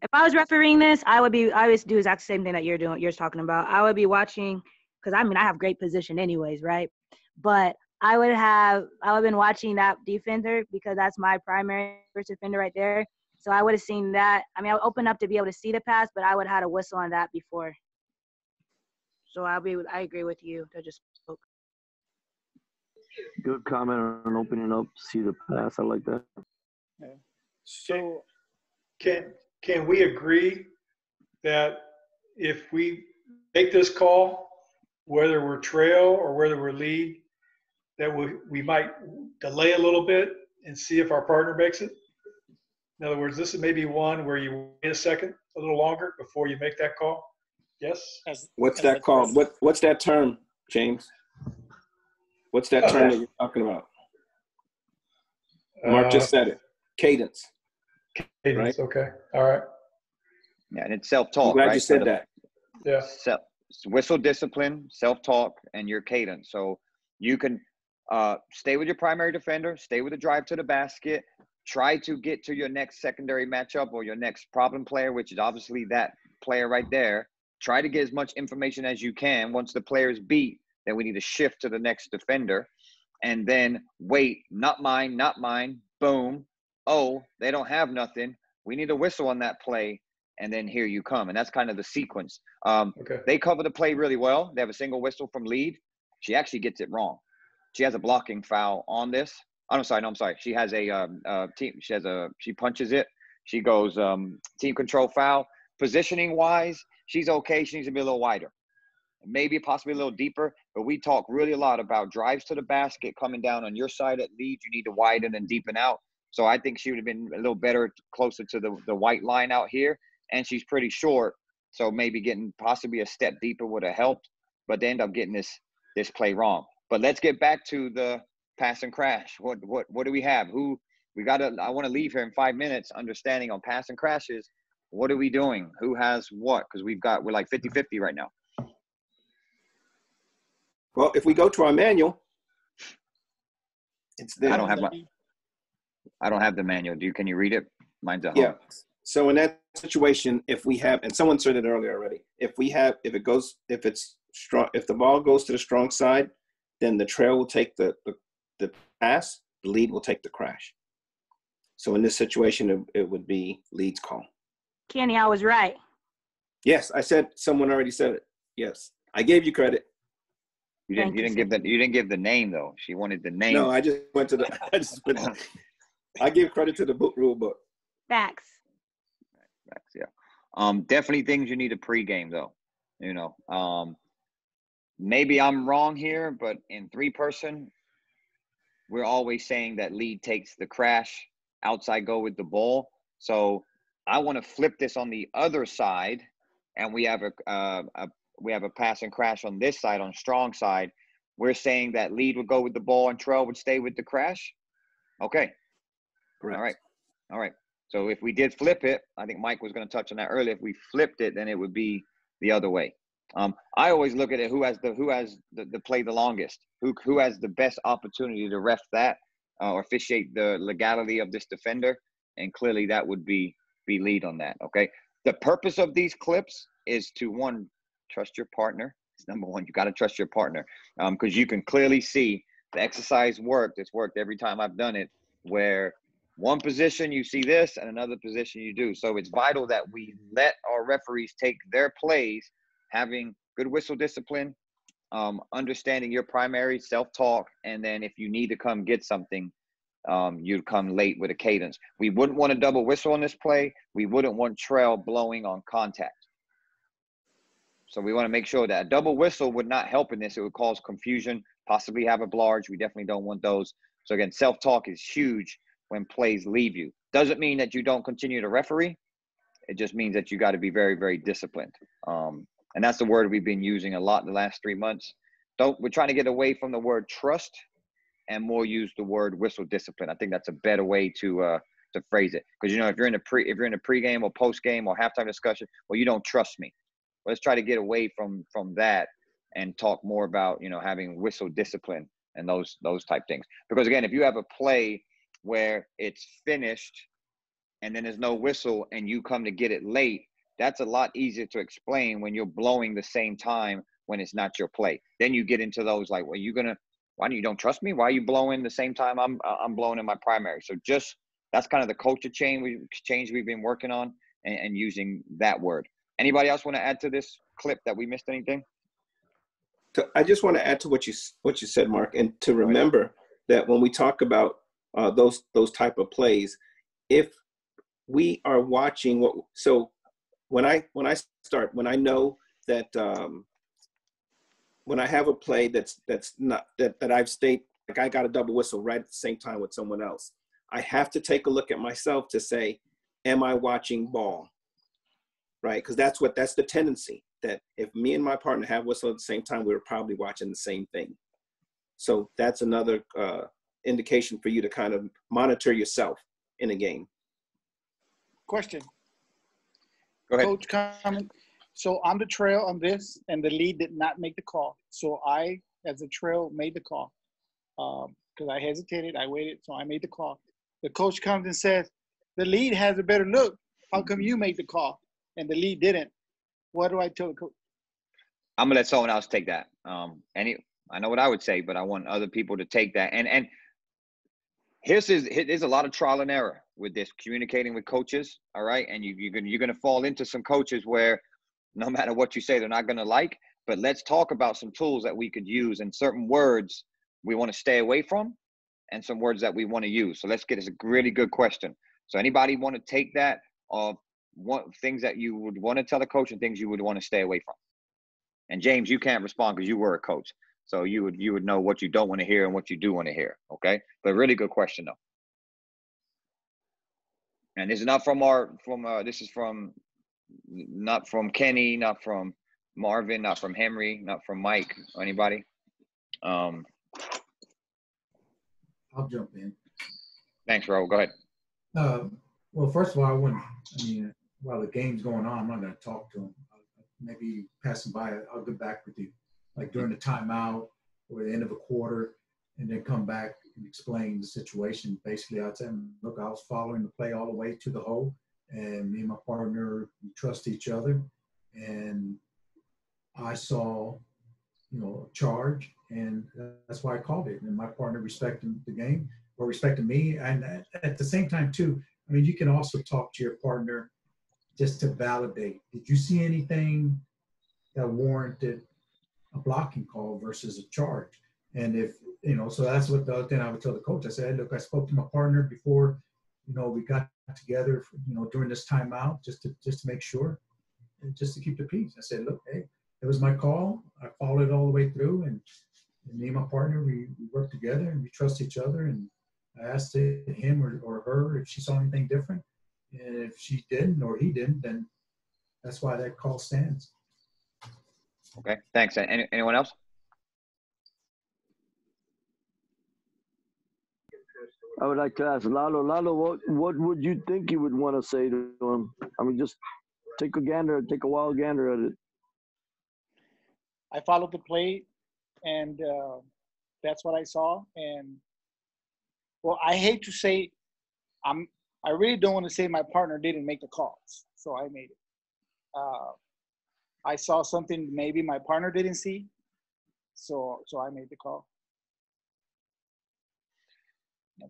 if I was refereeing this, I would do the exact same thing that you're talking about. I would be watching because I have great position anyways, right? But I would have been watching that defender because that's my primary first defender right there. So I would have seen that. I would open up to be able to see the pass, but I would have had a whistle on that before. So I agree with you. I just spoke. Good comment on opening up, see the pass. I like that. Yeah. So can we agree that if we make this call, whether we're trail or whether we're lead, that we might delay a little bit and see if our partner makes it? In other words, this is maybe one where you wait a second, a little longer before you make that call. Yes? What's that called? What's that term, James? What's that term that you're talking about? Mark just said it. Cadence. Cadence, right? Okay. All right. Yeah, and it's self-talk, I'm glad right? you said that. Yeah. Whistle discipline, self-talk, and your cadence. So you can stay with your primary defender, stay with the drive to the basket, try to get to your next secondary matchup or your next problem player, which is obviously that player right there. Try to get as much information as you can. Once the player is beat, then we need to shift to the next defender. And then wait, not mine, boom. Oh, they don't have nothing. We need a whistle on that play. And then here you come. And that's kind of the sequence. They cover the play really well. They have a single whistle from lead. She actually gets it wrong. She has a blocking foul on this. I'm sorry. She has a team. She punches it. She goes team control foul. Positioning wise, she's okay. She needs to be a little wider, maybe possibly a little deeper. But we talk really a lot about drives to the basket coming down on your side at lead. You need to widen and deepen out. So I think she would have been a little better closer to the white line out here. And she's pretty short, so maybe getting possibly a step deeper would have helped. But they end up getting this play wrong. But let's get back to the pass and crash. What do we have? I want to leave here in 5 minutes understanding on pass and crashes. What are we doing? Who has what? Because we're like 50-50 right now. Well, if we go to our manual, it's there. I don't have the manual. Can you read it? Mine's at home. Yeah. So in that situation, if we have, and someone said it earlier already, if the ball goes to the strong side, then the trail will take the pass, the lead will take the crash. So in this situation, it would be lead's call. Kenny, I was right. Yes, I said someone already said it. Yes, I gave you credit. You didn't give the name though. She wanted the name. No, I just went to I give credit to the rule book. Facts. Yeah. Definitely things you need to pregame though. Maybe I'm wrong here, but in 3-person, we're always saying that lead takes the crash, outside go with the ball. So I want to flip this on the other side, and we have a pass and crash on this side, on strong side. We're saying that lead would go with the ball and trail would stay with the crash. Okay. Correct. All right. So if we did flip it, I think Mike was going to touch on that earlier. If we flipped it, then it would be the other way. I always look at it who has the play the longest, who has the best opportunity to ref that or officiate the legality of this defender, and clearly that would be lead on that. Okay, the purpose of these clips is to, one, trust your partner. It's number one. You got to trust your partner because you can clearly see the exercise worked. It's worked every time I've done it, where one position you see this and another position you do. So it's vital that we let our referees take their plays, having good whistle discipline, understanding your primary, self-talk, and then if you need to come get something, you'd come late with a cadence. We wouldn't want a double whistle on this play. We wouldn't want trail blowing on contact. So we want to make sure that a double whistle would not help in this. It would cause confusion, possibly have a blarge. We definitely don't want those. So again, self-talk is huge when plays leave you. Doesn't mean that you don't continue to referee. It just means that you got to be very, very disciplined. And that's the word we've been using a lot in the last 3 months. We're trying to get away from the word trust and more use the word whistle discipline. I think that's a better way to phrase it. Because, you know, if you're in a pregame or postgame or halftime discussion, well, you don't trust me. Let's try to get away from that and talk more about, you know, having whistle discipline and those type things. Because again, if you have a play where it's finished and then there's no whistle and you come to get it late, that's a lot easier to explain when you're blowing the same time when it's not your play. Then you get into those like, well, why you don't trust me? Why are you blowing the same time I'm blowing in my primary? So that's kind of the culture change we've been working on and using that word. Anybody else want to add to this clip that we missed anything? So I just want to add to what you said, Mark, and to remember that when we talk about those type of plays, if we are watching when I know that when I have a play that's not that I've stayed, like I got a double whistle right at the same time with someone else, I have to take a look at myself to say, am I watching ball? Right? Because that's the tendency, that if me and my partner have whistle at the same time, we were probably watching the same thing. So that's another indication for you to kind of monitor yourself in a game. Question. Go ahead. Coach, comment. So I'm the trail on this, and the lead did not make the call. So I, as a trail, made the call because I hesitated, I waited, so I made the call. The coach comes and says, the lead has a better look. How come you made the call and the lead didn't? What do I tell the coach? I'm gonna let someone else take that. I know what I would say, but I want other people to take that. And there's a lot of trial and error with this, communicating with coaches. All right, and you're gonna fall into some coaches where no matter what you say, they're not gonna like. But let's talk about some tools that we could use and certain words we want to stay away from, and some words that we want to use. So let's get this a really good question. So anybody want to take that of what things that you would want to tell a coach and things you would want to stay away from? And James, you can't respond because you were a coach. So you would know what you don't want to hear and what you do want to hear. Okay. But really good question though. And this is not this is not from Kenny, not from Marvin, not from Henry, not from Mike or anybody. I'll jump in. Thanks, Raul. Go ahead. Well, first of all, while the game's going on, I'm not going to talk to him. Maybe passing by, I'll get back with you, like during the timeout or the end of a quarter, and then come back and explain the situation. Basically, I'd say, look, I was following the play all the way to the hole, and me and my partner, we trust each other, and I saw, a charge, and that's why I called it. And my partner respecting the game or respecting me, and at the same time too, you can also talk to your partner just to validate. Did you see anything that warranted a blocking call versus a charge? And if, so that's what the other thing I would tell the coach. I said, hey, look, I spoke to my partner before, we got together, during this timeout, just to make sure, and just to keep the peace. I said, look, hey, it was my call. I followed it all the way through, and me and my partner, we worked together and we trust each other. And I asked him or her if she saw anything different. And if she didn't or he didn't, then that's why that call stands. Okay, thanks. Anyone else? I would like to ask Lalo. Lalo, what would you think you would want to say to him? Just take a wild gander at it. I followed the play, and that's what I saw. And well, I hate to say, I really don't want to say my partner didn't make the calls, so I made it. I saw something maybe my partner didn't see, so I made the call.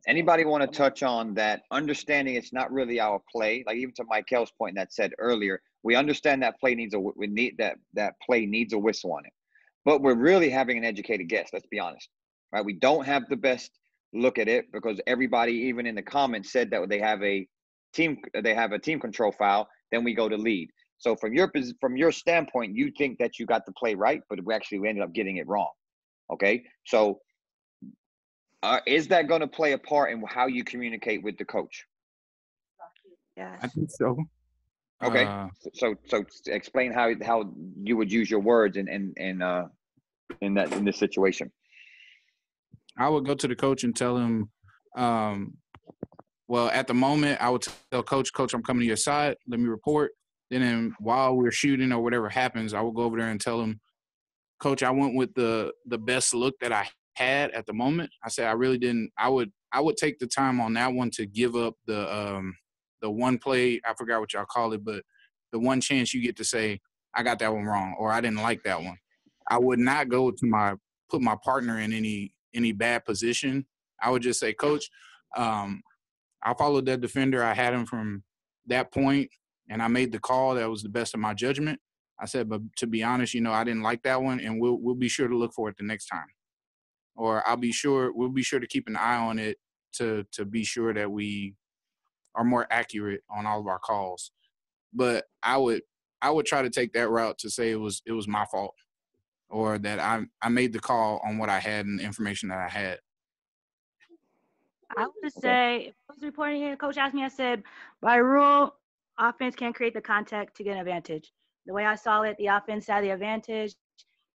Anybody want to touch on that? Understanding it's not really our play, like even to Michael's point that said earlier, we understand that play needs that play needs a whistle on it, but we're really having an educated guess. Let's be honest, right? We don't have the best look at it because everybody, even in the comments, said that they have a team control foul. Then we go to lead. So from your standpoint, you think that you got the play right, but we ended up getting it wrong. Okay, so. Is that going to play a part in how you communicate with the coach? Yeah, I think so. Okay, so explain how you would use your words in this situation. I would go to the coach and tell him, well, at the moment, I would tell Coach, I'm coming to your side. Let me report. Then while we're shooting or whatever happens, I will go over there and tell him, Coach, I went with the best look that I had at the moment. I said I really didn't. I would take the time on that one to give up the one play. I forgot what y'all call it, but the one chance you get to say I got that one wrong or I didn't like that one. I would not go to put my partner in any bad position. I would just say, Coach, I followed that defender. I had him from that point, and I made the call that was the best of my judgment. I said, but to be honest, I didn't like that one, and we'll be sure to look for it the next time. Or we'll be sure to keep an eye on it to be sure that we are more accurate on all of our calls. But I would try to take that route to say it was my fault, or that I made the call on what I had and the information that I had. I would just say, if I was reporting it, coach asked me, I said, by rule, offense can't create the contact to get an advantage. The way I saw it, the offense had the advantage.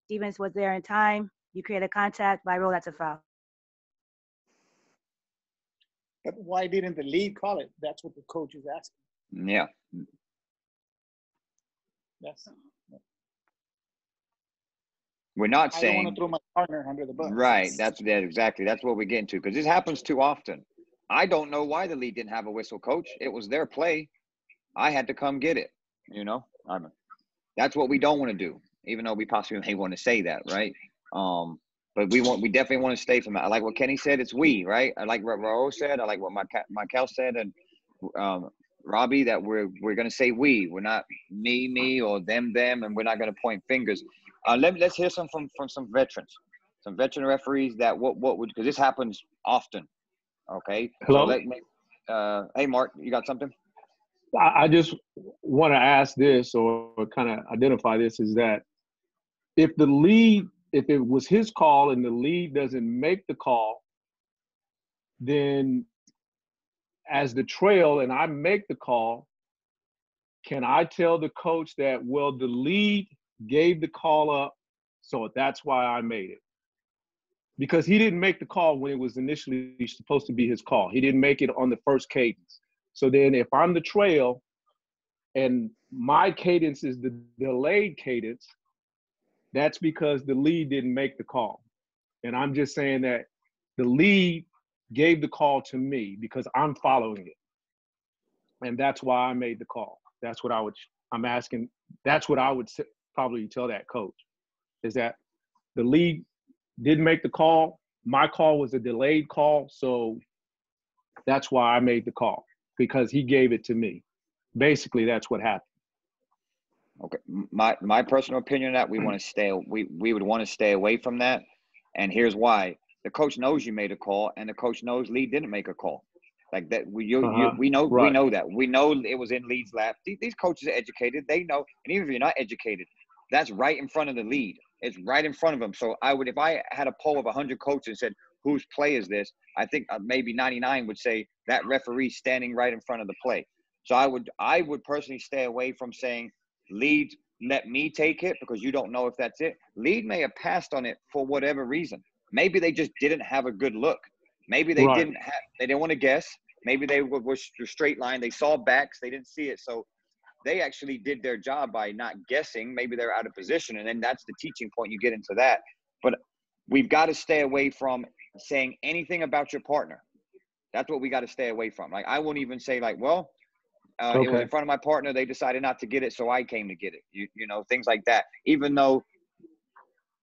Defense was there in time. You create a contact, by rule, that's a foul. But why didn't the league call it? That's what the coach is asking. Yeah. Yes. We're not saying. I don't want to throw my partner under the bus. Right. That's exactly. That's what we're getting to, because this happens too often. I don't know why the league didn't have a whistle, coach. It was their play. I had to come get it. That's what we don't want to do, even though we possibly may want to say that, right? But we definitely want to stay from that. I like what Kenny said. It's we, right? I like what Raul said. I like what Michael said, and Robbie, that we're going to say we. We're not me, or them, and we're not going to point fingers. Let's hear some from some veterans, some veteran referees that what would, because this happens often. Okay. Hello. So hey, Mark, you got something? I just want to ask this, or kind of identify this, is that if it was his call and the lead doesn't make the call, then as the trail and I make the call, can I tell the coach that, well, the lead gave the call up, so that's why I made it? Because he didn't make the call when it was initially supposed to be his call. He didn't make it on the first cadence. So then if I'm the trail and my cadence is the delayed cadence, that's because the lead didn't make the call. And I'm just saying that the lead gave the call to me because I'm following it. And that's why I made the call. That's what I'm asking. That's what I would probably tell that coach, is that the lead didn't make the call. My call was a delayed call. So that's why I made the call, because he gave it to me. Basically, that's what happened. Okay, my personal opinion on that, we would want to stay away from that, and here's why: the coach knows you made a call, and the coach knows Lee didn't make a call. Like that, we know right. We know that. We know it was in Lee's lap. These coaches are educated; they know. And even if you're not educated, that's right in front of the lead. It's right in front of them. So if I had a poll of 100 coaches and said, "Whose play is this?" I think maybe 99 would say that referee standing right in front of the play. So I would personally stay away from saying, lead, let me take it, because you don't know if that's it. Lead may have passed on it for whatever reason. Maybe they just didn't have a good look. Maybe they right. they didn't want to guess. Maybe they were straight line. They saw backs. They didn't see it. So they actually did their job by not guessing. Maybe they're out of position, and then that's the teaching point. You get into that. But we've got to stay away from saying anything about your partner. That's what we got to stay away from. Like, I won't even say like, well, it was in front of my partner. They decided not to get it, so I came to get it. You know, things like that. Even though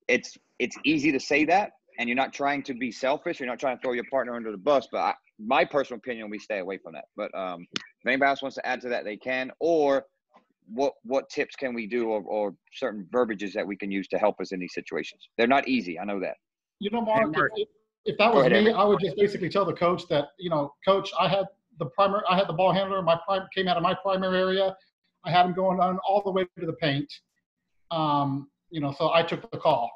it's easy to say that, and you're not trying to be selfish. You're not trying to throw your partner under the bus. But my personal opinion, we stay away from that. But if anybody else wants to add to that, they can. Or what tips can we do, or certain verbiages that we can use to help us in these situations? They're not easy. I know that. You know, Mark, if that was me, I would just basically tell the coach that, you know, coach, I had the ball handler. Came out of my primary area. I had him going on all the way to the paint. You know, so I took the call.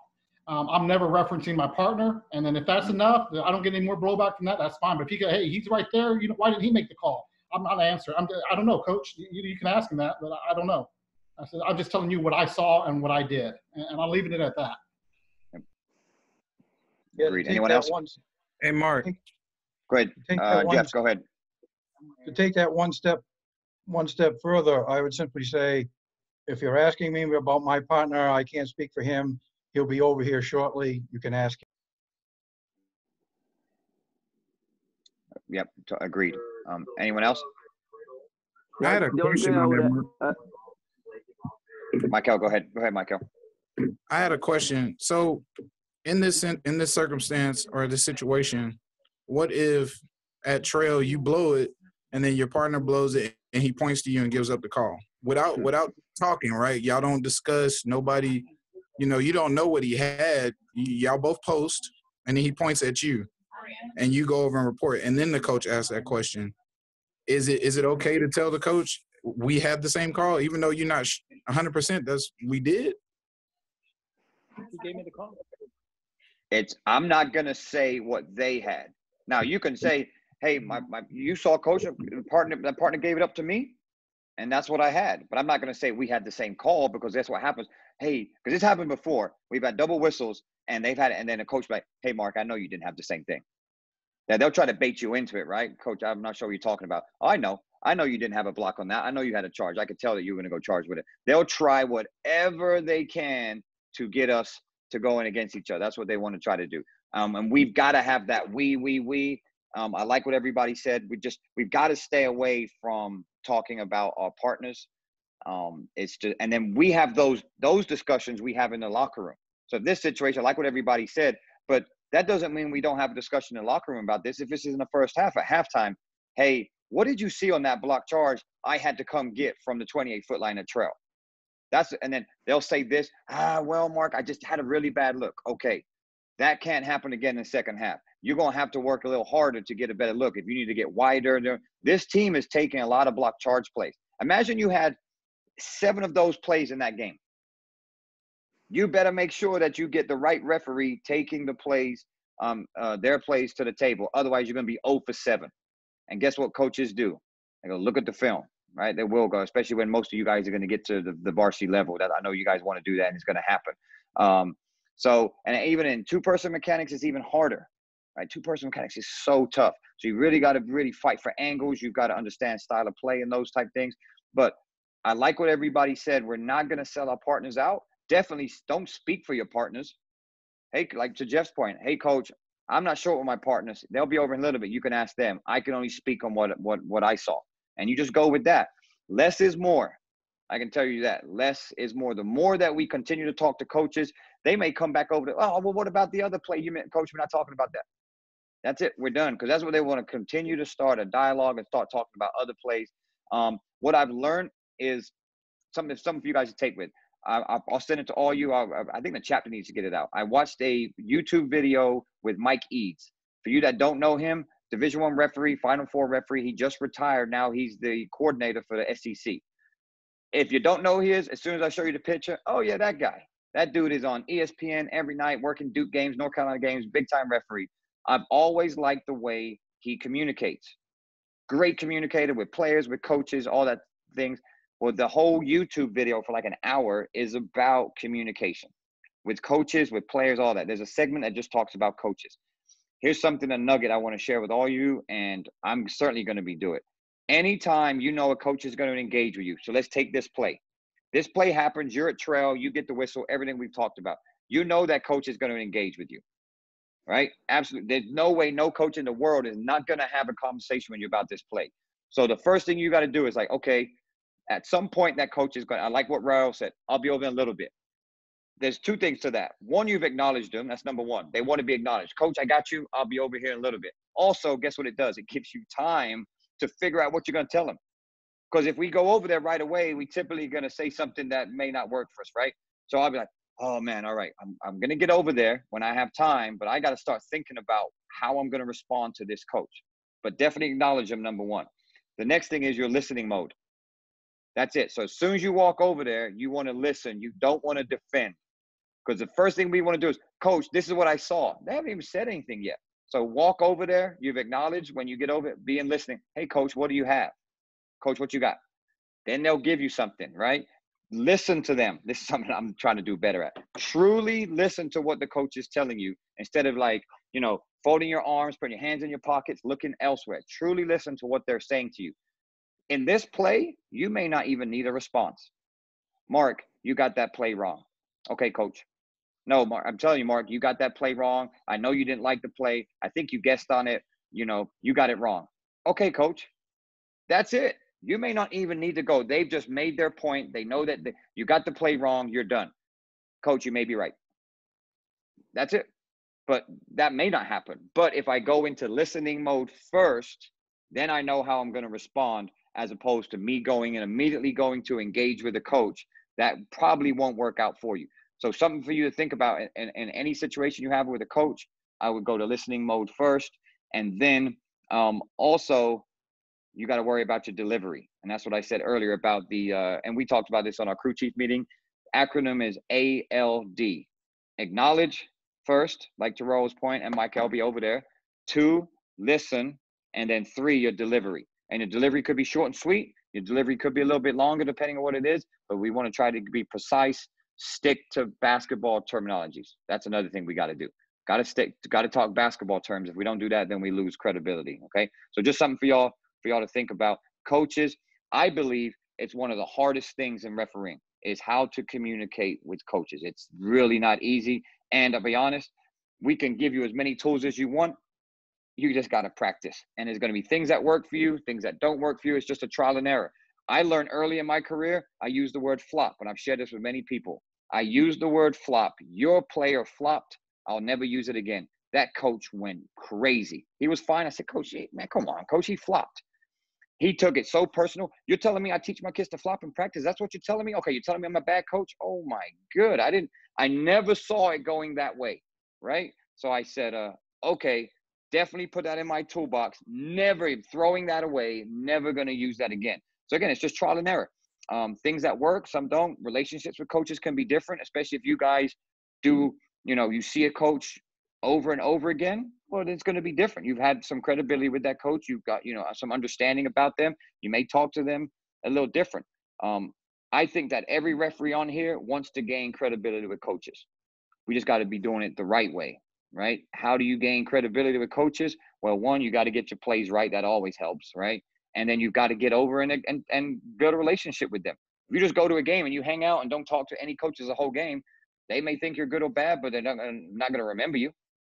I'm never referencing my partner. And then if that's enough, I don't get any more blowback from that. That's fine. But if he go, hey, he's right there. You know, why didn't he make the call? I'm not answering. I don't know, coach. You can ask him that, but I don't know. I said, I'm just telling you what I saw and what I did, and I'm leaving it at that. Yeah, agreed. Anyone else? Hey, Mark. Go ahead. Jeff, go ahead. To take that one step further, I would simply say, if you're asking me about my partner, I can't speak for him. He'll be over here shortly. You can ask him. Yep, agreed. Anyone else? I had a question on that. Michael, go ahead. Go ahead, Michael. I had a question. So in this circumstance or this situation, what if at trail you blow it and then your partner blows it and he points to you and gives up the call without talking, right? Y'all don't discuss, nobody, you know, you don't know what he had. Y'all both post and then he points at you and you go over and report. And then the coach asks that question. Is it okay to tell the coach we had the same call, even though you're not 100%? We did. He gave me the call. I'm not gonna say what they had. Now you can say, hey, you saw coach, the partner gave it up to me, and that's what I had. But I'm not gonna say we had the same call, because that's what happens. Hey, because this happened before. We've had double whistles, and they've had it, and then the coach be like, hey, Mark, I know you didn't have the same thing. Now they'll try to bait you into it, right? Coach, I'm not sure what you're talking about. Oh, I know you didn't have a block on that. I know you had a charge. I could tell that you were going to go charge with it. They'll try whatever they can to get us to go in against each other. That's what they want to try to do. And we've got to have that we. I like what everybody said. We've got to stay away from talking about our partners. And then we have those discussions we have in the locker room. So this situation, I like what everybody said, but that doesn't mean we don't have a discussion in the locker room about this. If this is in the first half, at halftime, hey, what did you see on that block charge I had to come get from the 28-foot line at trail? And then they'll say this, well, Mark, I just had a really bad look. Okay, that can't happen again in the second half. You're going to have to work a little harder to get a better look. If you need to get wider, this team is taking a lot of block charge plays. Imagine you had 7 of those plays in that game. You better make sure that you get the right referee taking the plays, their plays to the table. Otherwise, you're going to be 0 for 7. And guess what coaches do? They go look at the film, right? They will go, especially when most of you guys are going to get to the varsity level. That I know you guys want to do that, and it's going to happen. And even in two-person mechanics, it's even harder, right? Two-person mechanics is so tough. So you really got to really fight for angles. You've got to understand style of play and those type things. But I like what everybody said. We're not going to sell our partners out. Definitely don't speak for your partners. Hey, like to Jeff's point, hey, coach, I'm not sure with my partners. They'll be over in a little bit. You can ask them. I can only speak on what I saw. And you just go with that. Less is more. I can tell you that. Less is more. The more that we continue to talk to coaches, they may come back over to, oh, well, what about the other play you meant, coach? We're not talking about that. That's it. We're done. Because that's what they want to continue to start a dialogue and start talking about other plays. What I've learned is something some of you guys to take with. I'll send it to all you. I think the chapter needs to get it out. I watched a YouTube video with Mike Eads. For you that don't know him, Division I referee, Final Four referee. He just retired. Now he's the coordinator for the SEC. If you don't know who he is, as soon as I show you the picture, oh, yeah, that guy. That dude is on ESPN every night working Duke games, North Carolina games, big-time referee. I've always liked the way he communicates. Great communicator with players, with coaches, all that things. Well, the whole YouTube video for like an hour is about communication with coaches, with players, all that. There's a segment that just talks about coaches. Here's something, a nugget I want to share with all you, and I'm certainly going to be doing it. anytime you know a coach is going to engage with you. So let's take this play. This play happens, you're at trail, you get the whistle, everything we've talked about. You know that coach is going to engage with you, right? Absolutely. There's no way no coach in the world is not going to have a conversation with you about this play. So the first thing you got to do is like, okay, at some point that coach is going to, I like what Raul said, I'll be over in a little bit. There's two things to that. One, you've acknowledged them. That's number one. They want to be acknowledged. Coach, I got you. I'll be over here in a little bit. Also, guess what it does? It gives you time to figure out what you're going to tell them. Because if we go over there right away, we typically going to say something that may not work for us, right? So I'll be like, oh man, all right, I'm going to get over there when I have time, but I got to start thinking about how I'm going to respond to this coach. But definitely acknowledge them, number one. The next thing is your listening mode. That's it. So as soon as you walk over there, you want to listen. You don't want to defend. Because the first thing we want to do is, coach, this is what I saw. They haven't even said anything yet. So walk over there. You've acknowledged. When you get over, be in listening. Hey, coach, what do you have? Coach, what you got? Then they'll give you something, right? Listen to them. This is something I'm trying to do better at. Truly listen to what the coach is telling you instead of like, you know, folding your arms, putting your hands in your pockets, looking elsewhere. Truly listen to what they're saying to you. In this play, you may not even need a response. Mark, you got that play wrong. Okay, coach. No, Mark, I'm telling you, Mark, you got that play wrong. I know you didn't like the play. I think you guessed on it. You know, you got it wrong. Okay, coach. That's it. You may not even need to go. They've just made their point. They know that you got the play wrong. You're done. Coach, you may be right. That's it. But that may not happen. But if I go into listening mode first, then I know how I'm going to respond, as opposed to me going and immediately going to engage with a coach. That probably won't work out for you. So something for you to think about in any situation you have with a coach, I would go to listening mode first. And then also, you got to worry about your delivery. And that's what I said earlier about the, and we talked about this on our crew chief meeting. Acronym is ALD. Acknowledge first, like to Raul's point, and Mike, I'll be over there. 2, listen. And then 3, your delivery. And your delivery could be short and sweet. Your delivery could be a little bit longer depending on what it is, but we want to try to be precise, stick to basketball terminologies. That's another thing we got to do. Got to talk basketball terms. If we don't do that, then we lose credibility. Okay. So just something for y'all to think about. Coaches, I believe it's one of the hardest things in refereeing is how to communicate with coaches. It's really not easy. And I'll be honest, we can give you as many tools as you want. You just got to practice. And there's going to be things that work for you, things that don't work for you. It's just a trial and error. I learned early in my career, I used the word flop, and I've shared this with many people. I used the word flop. Your player flopped. I'll never use it again. That coach went crazy. He was fine. I said, Coach, man, come on, Coach, he flopped. He took it so personal. You're telling me I teach my kids to flop in practice? That's what you're telling me? Okay, you're telling me I'm a bad coach? Oh my good. I never saw it going that way, right? So I said, okay, definitely put that in my toolbox. Never throwing that away. Never going to use that again. So again, it's just trial and error. Things that work, some don't. Relationships with coaches can be different, especially if you guys do, you know, you see a coach over and over again. Well, it's going to be different. You've had some credibility with that coach. You've got, you know, some understanding about them. You may talk to them a little different. I think that every referee on here wants to gain credibility with coaches. We just got to be doing it the right way, right? How do you gain credibility with coaches? Well, one, you got to get your plays right. That always helps, right? And then you've got to get over and build a relationship with them. If you just go to a game and you hang out and don't talk to any coaches the whole game, they may think you're good or bad, but they're not going to remember you,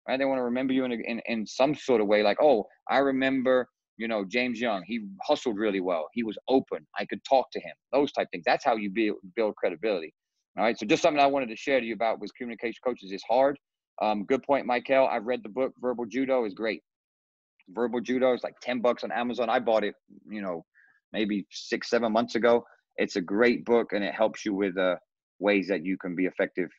right? They want to remember you in some sort of way, like, oh, I remember, you know, James Young. He hustled really well. He was open. I could talk to him. Those type things. That's how you build credibility. All right. So just something I wanted to share to you about with communication coaches is hard. Good point, Michael. I've read the book. Verbal Judo is great. Verbal Judo is like $10 on Amazon. I bought it, you know, maybe 6-7 months ago. It's a great book, and it helps you with ways that you can be effective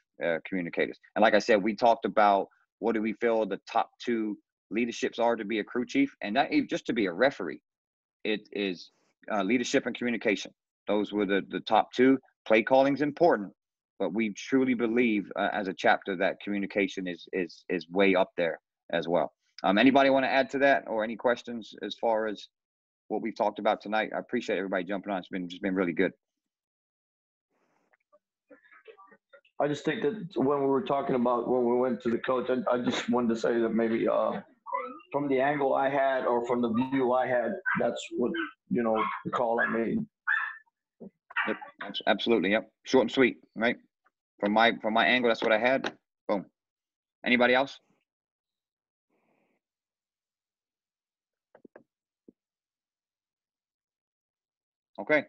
communicators. And like I said, we talked about what do we feel the top 2 leaderships are to be a crew chief, and not even just to be a referee. It is leadership and communication. Those were the top 2. Play calling is important, but we truly believe as a chapter that communication is way up there as well. Anybody want to add to that, or any questions as far as what we've talked about tonight? I appreciate everybody jumping on. It's been really good. I just think that when we were talking about when we went to the coach, I just wanted to say that maybe from the angle I had or from the view I had, that's what you know, the call I made. Yep, absolutely. Yep, short and sweet, right? From my angle, that's what I had. Boom. Anybody else? Okay.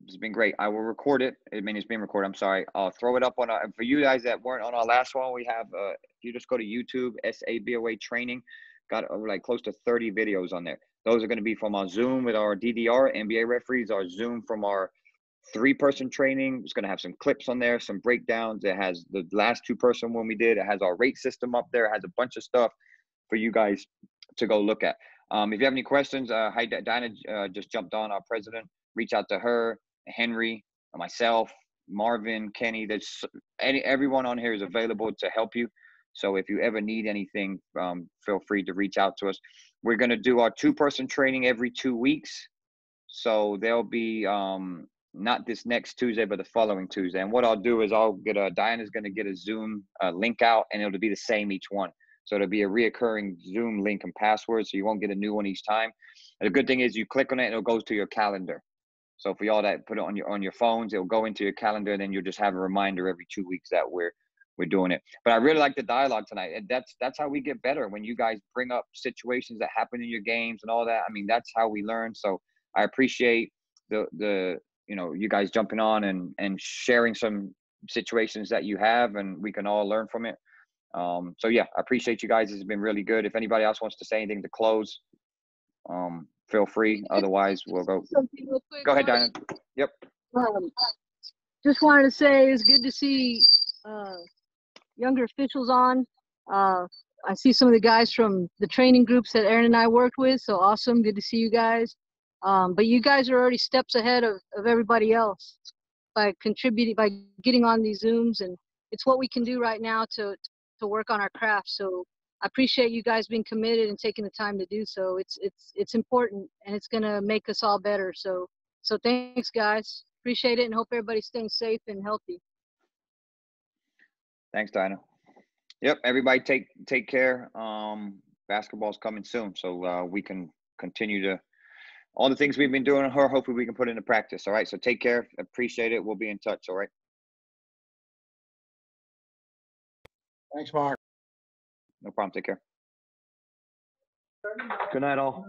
It's been great. I will record it. I mean, it's being recorded. I'm sorry. I'll throw it up on our, for you guys that weren't on our last one. We have, if you just go to YouTube, SABOA training, got like close to 30 videos on there. Those are going to be from our Zoom with our DDR, NBA referees, our Zoom from our 3-person training. It's going to have some clips on there, some breakdowns. It has the last 2-person one we did. It has our rate system up there. It has a bunch of stuff for you guys to go look at. If you have any questions, hi, Dinah just jumped on, our president. Reach out to her, Henry, myself, Marvin, Kenny. There's everyone on here is available to help you. So if you ever need anything, feel free to reach out to us. We're going to do our 2-person training every 2 weeks. So there'll be not this next Tuesday, but the following Tuesday. And what I'll do is I'll get Diana's going to get a Zoom link out, and it'll be the same each one. So it'll be a reoccurring Zoom link and password, so you won't get a new one each time. And the good thing is you click on it, and it'll go to your calendar. So for y'all that put it on your phones, it'll go into your calendar, and then you'll just have a reminder every 2 weeks that we're doing it. But I really like the dialogue tonight. And that's how we get better, when you guys bring up situations that happen in your games and all that. I mean, that's how we learn. So I appreciate the you know, you guys jumping on and sharing some situations that you have, and we can all learn from it. So yeah, I appreciate you guys. This has been really good. If anybody else wants to say anything to close, feel free. Otherwise, we'll go. Go ahead, Diana. Yep. Just wanted to say it's good to see younger officials on. I see some of the guys from the training groups that Aaron and I worked with. So awesome. Good to see you guys. But you guys are already steps ahead of everybody else by contributing, by getting on these Zooms, and it's what we can do right now to work on our craft. So I appreciate you guys being committed and taking the time to do so. It's important, and it's gonna make us all better. So thanks, guys. Appreciate it, and hope everybody's staying safe and healthy. Thanks, Dinah. Yep, everybody take care. Basketball's coming soon, so we can continue to all the things we've been doing. Hopefully we can put into practice. All right, so take care. Appreciate it. We'll be in touch. All right. Thanks, Mark. No problem. Take care. Good night, all.